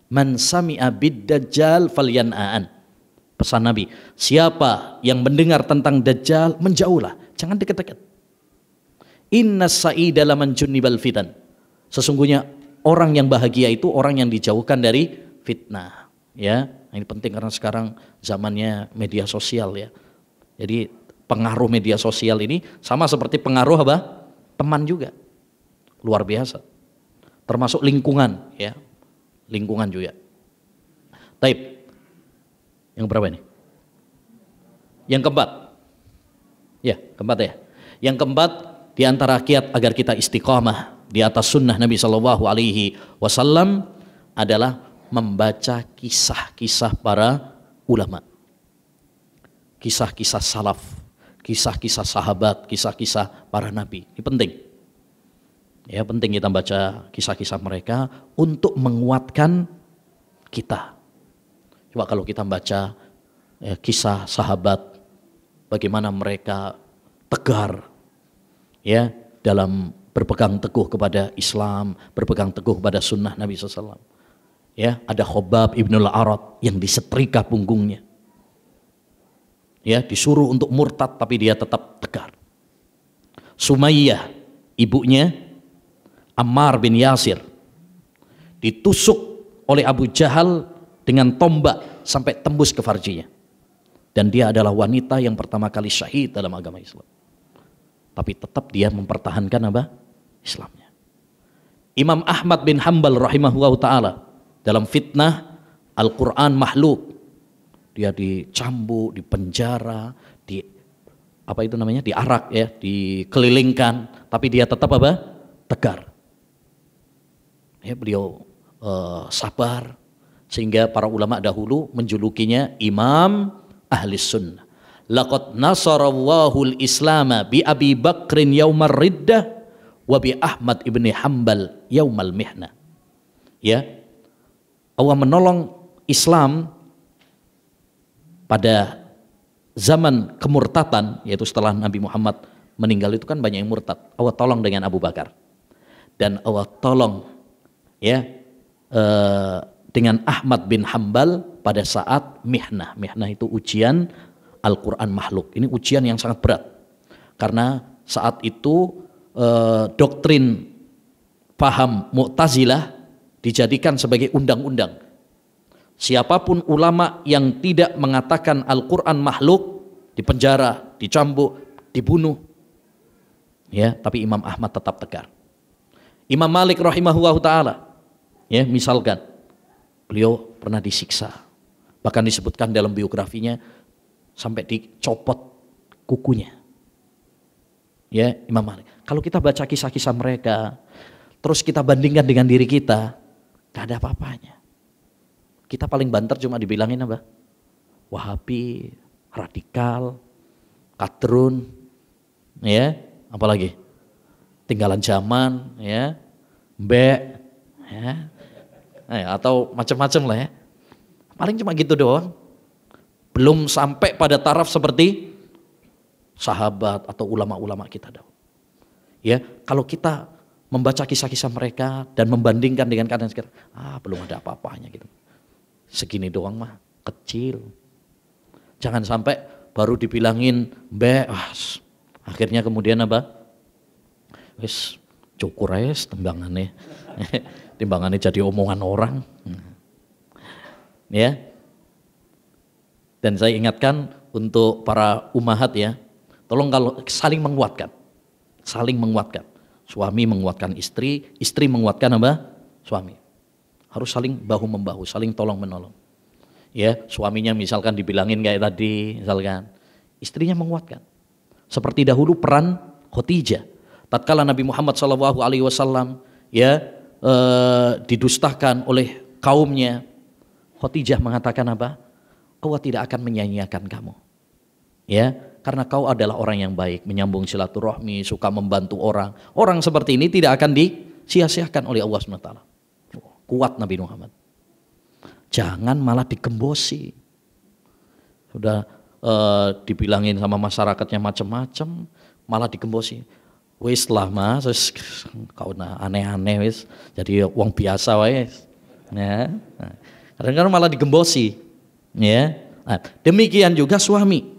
Speaker 1: Man sami'a bid-dajjal falyan'an. Pesan Nabi, siapa yang mendengar tentang Dajjal, menjauhlah, jangan dekat-dekat. Inna sa'ida laman junnibal fitan. Sesungguhnya orang yang bahagia itu orang yang dijauhkan dari fitnah. Ya, ini penting karena sekarang zamannya media sosial ya. Jadi pengaruh media sosial ini sama seperti pengaruh apa? Teman juga. Luar biasa. Termasuk lingkungan ya. Lingkungan juga. Taib. Yang berapa ini? Yang keempat. Ya, keempat ya. Yang keempat di antara kiat agar kita istiqamah di atas sunnah Nabi Shallallahu Alaihi Wasallam adalah membaca kisah-kisah para ulama. Kisah-kisah salaf, kisah-kisah sahabat, kisah-kisah para nabi. Ini penting. Ya, penting kita baca kisah-kisah mereka untuk menguatkan kita. Coba kalau kita baca kisah sahabat, bagaimana mereka tegar ya dalam berpegang teguh kepada Islam, berpegang teguh kepada sunnah Nabi SAW. Ya, ada Khobab ibnul Arat yang disetrika punggungnya. Ya, disuruh untuk murtad tapi dia tetap tegar. Sumayyah, ibunya Ammar bin Yasir, ditusuk oleh Abu Jahal dengan tombak sampai tembus ke farjinya. Dan dia adalah wanita yang pertama kali syahid dalam agama Islam. Tapi tetap dia mempertahankan apa? Islamnya. Imam Ahmad bin Hanbal rahimahullah ta'ala dalam fitnah Al-Quran makhluk. Dia dicambuk, dipenjara, diarak ya, dikelilingkan, tapi dia tetap apa? Tegar. Ya, beliau sabar sehingga para ulama dahulu menjulukinya Imam Ahli Sunnah. Laqad nasarallahu al-Islama bi Abi Bakrin yaumar riddah wa bi Ahmad ibni Hanbal yaumal mihna. Ya, Allah menolong Islam pada zaman kemurtatan, yaitu setelah Nabi Muhammad meninggal itu kan banyak yang murtad. Allah tolong dengan Abu Bakar. Dan Allah tolong ya dengan Ahmad bin Hanbal pada saat mihnah. Mihnah itu ujian Al-Quran makhluk. Ini ujian yang sangat berat. Karena saat itu doktrin paham Mu'tazilah dijadikan sebagai undang-undang. Siapapun ulama yang tidak mengatakan Al-Quran makhluk dipenjara, dicambuk, dibunuh. Ya, tapi Imam Ahmad tetap tegar. Imam Malik rahimahullah ta'ala, ya, misalkan beliau pernah disiksa, bahkan disebutkan dalam biografinya sampai dicopot kukunya. Ya, Imam Malik. Kalau kita baca kisah-kisah mereka, terus kita bandingkan dengan diri kita, gak ada apa-apanya. Kita paling banter cuma dibilangin apa? Wahabi, radikal, kadrun, ya, apalagi tinggalan zaman, ya, mbek, ya, atau macam-macam lah ya. Paling cuma gitu doang. Belum sampai pada taraf seperti sahabat atau ulama-ulama kita dahulu. Ya, kalau kita membaca kisah-kisah mereka dan membandingkan dengan keadaan sekarang, belum ada apa-apanya gitu. Segini doang mah, kecil. Jangan sampai baru dibilangin mbek, akhirnya kemudian apa? Wis cukur aja timbangannya. Timbangannya jadi omongan orang. Ya. Dan saya ingatkan untuk para ummahat ya, tolong kalau saling menguatkan. Saling menguatkan. Suami menguatkan istri, istri menguatkan apa? Suami. Harus saling bahu-membahu, saling tolong-menolong. Ya, suaminya misalkan dibilangin kayak tadi, misalkan istrinya menguatkan. Seperti dahulu peran Khadijah. Tatkala Nabi Muhammad SAW ya didustakan oleh kaumnya. Khadijah mengatakan apa? Allah tidak akan menyanyiakan kamu. Ya, karena kau adalah orang yang baik, menyambung silaturahmi, suka membantu orang. Orang seperti ini tidak akan disia-siakan oleh Allah SWT. Kuat Nabi Muhammad. Jangan malah digembosi. Sudah dibilangin sama masyarakatnya macam-macam, malah digembosi. Wis lah mas, kau aneh-aneh wis, jadi uang biasa wis. Ya, kadang-kadang malah digembosi. Ya, nah, demikian juga suami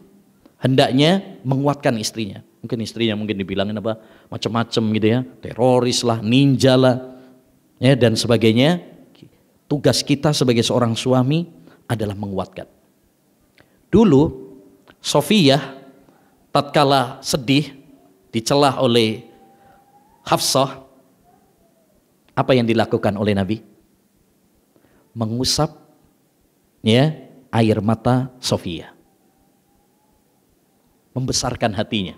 Speaker 1: hendaknya menguatkan istrinya. Mungkin istrinya dibilangin apa macam-macam gitu ya, teroris lah, ninja lah, ya dan sebagainya. Tugas kita sebagai seorang suami adalah menguatkan. Dulu Sofiyah tatkala sedih dicelah oleh Hafsah, apa yang dilakukan oleh Nabi? Mengusap ya air mata Sofiyah, membesarkan hatinya.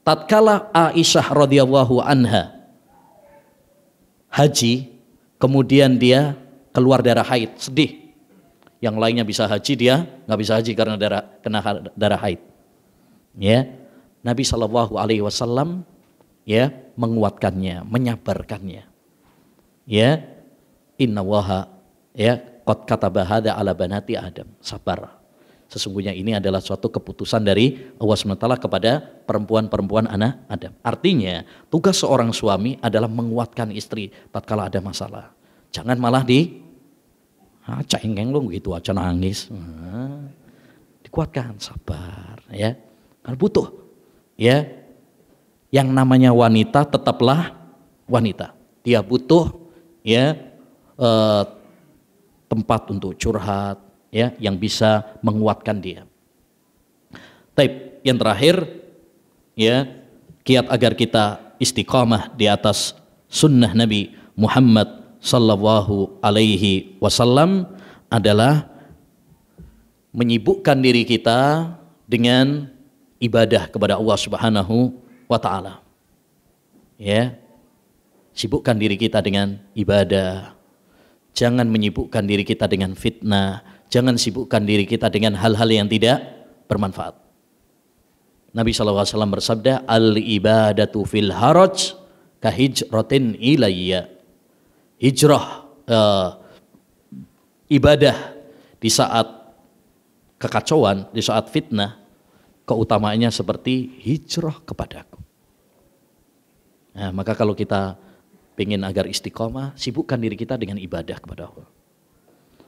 Speaker 1: Tatkala Aisyah radhiyallahu anha haji, kemudian dia keluar darah haid, sedih. Yang lainnya bisa haji, dia nggak bisa haji karena kena darah haid. Ya, Nabi SAW ya menguatkannya, menyabarkannya. Ya, innallaha ya qad kataba hadza ala banati Adam, sabar. Sesungguhnya ini adalah suatu keputusan dari Allah SWT kepada perempuan-perempuan anak Adam. Artinya tugas seorang suami adalah menguatkan istri tatkala ada masalah. Jangan malah cengeng lu gitu aja nangis. Dikuatkan, sabar ya. Karena butuh ya. Yang namanya wanita tetaplah wanita. Dia butuh ya tempat untuk curhat ya yang bisa menguatkan dia. Taib, yang terakhir ya, kiat agar kita istiqamah di atas sunnah Nabi Muhammad sallallahu alaihi wasallam adalah menyibukkan diri kita dengan ibadah kepada Allah Subhanahu wa taala. Ya. Sibukkan diri kita dengan ibadah. Jangan menyibukkan diri kita dengan fitnah, jangan sibukkan diri kita dengan hal-hal yang tidak bermanfaat. Nabi SAW bersabda, al-ibadatu fil haraj kahijratin ilayya. Hijrah, ibadah di saat kekacauan, di saat fitnah, keutamaannya seperti hijrah kepadaku. Nah, maka kalau kita ingin agar istiqomah, sibukkan diri kita dengan ibadah kepada Allah.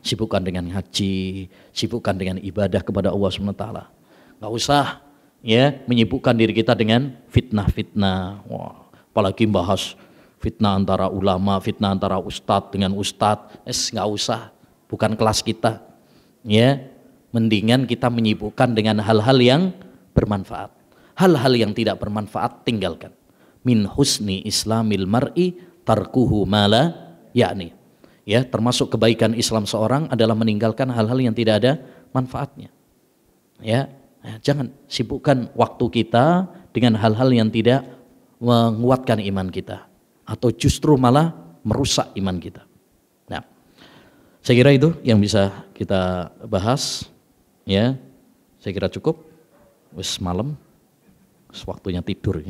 Speaker 1: Sibukkan dengan haji, sibukkan dengan ibadah kepada Allah SWT. Gak usah ya menyibukkan diri kita dengan fitnah-fitnah. Wah, apalagi bahas fitnah antara ulama, fitnah antara ustadz dengan ustadz, nggak usah, bukan kelas kita. Ya, mendingan kita menyibukkan dengan hal-hal yang bermanfaat. Hal-hal yang tidak bermanfaat tinggalkan. Min husni islamil mar'i tarkuhu mala yakni. Ya, termasuk kebaikan Islam seorang adalah meninggalkan hal-hal yang tidak ada manfaatnya. Ya, jangan sibukkan waktu kita dengan hal-hal yang tidak menguatkan iman kita, atau justru malah merusak iman kita. Nah, saya kira itu yang bisa kita bahas. Ya, saya kira cukup. Wis malam, waktunya tidur.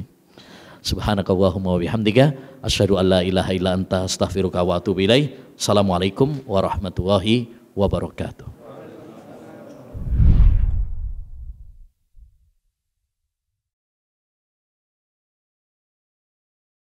Speaker 1: Subhanakallahumma wa bihamdika asyhadu an la ilaha illa anta astaghfiruka wa atubu ilaik. Assalamualaikum warahmatullahi wabarakatuh.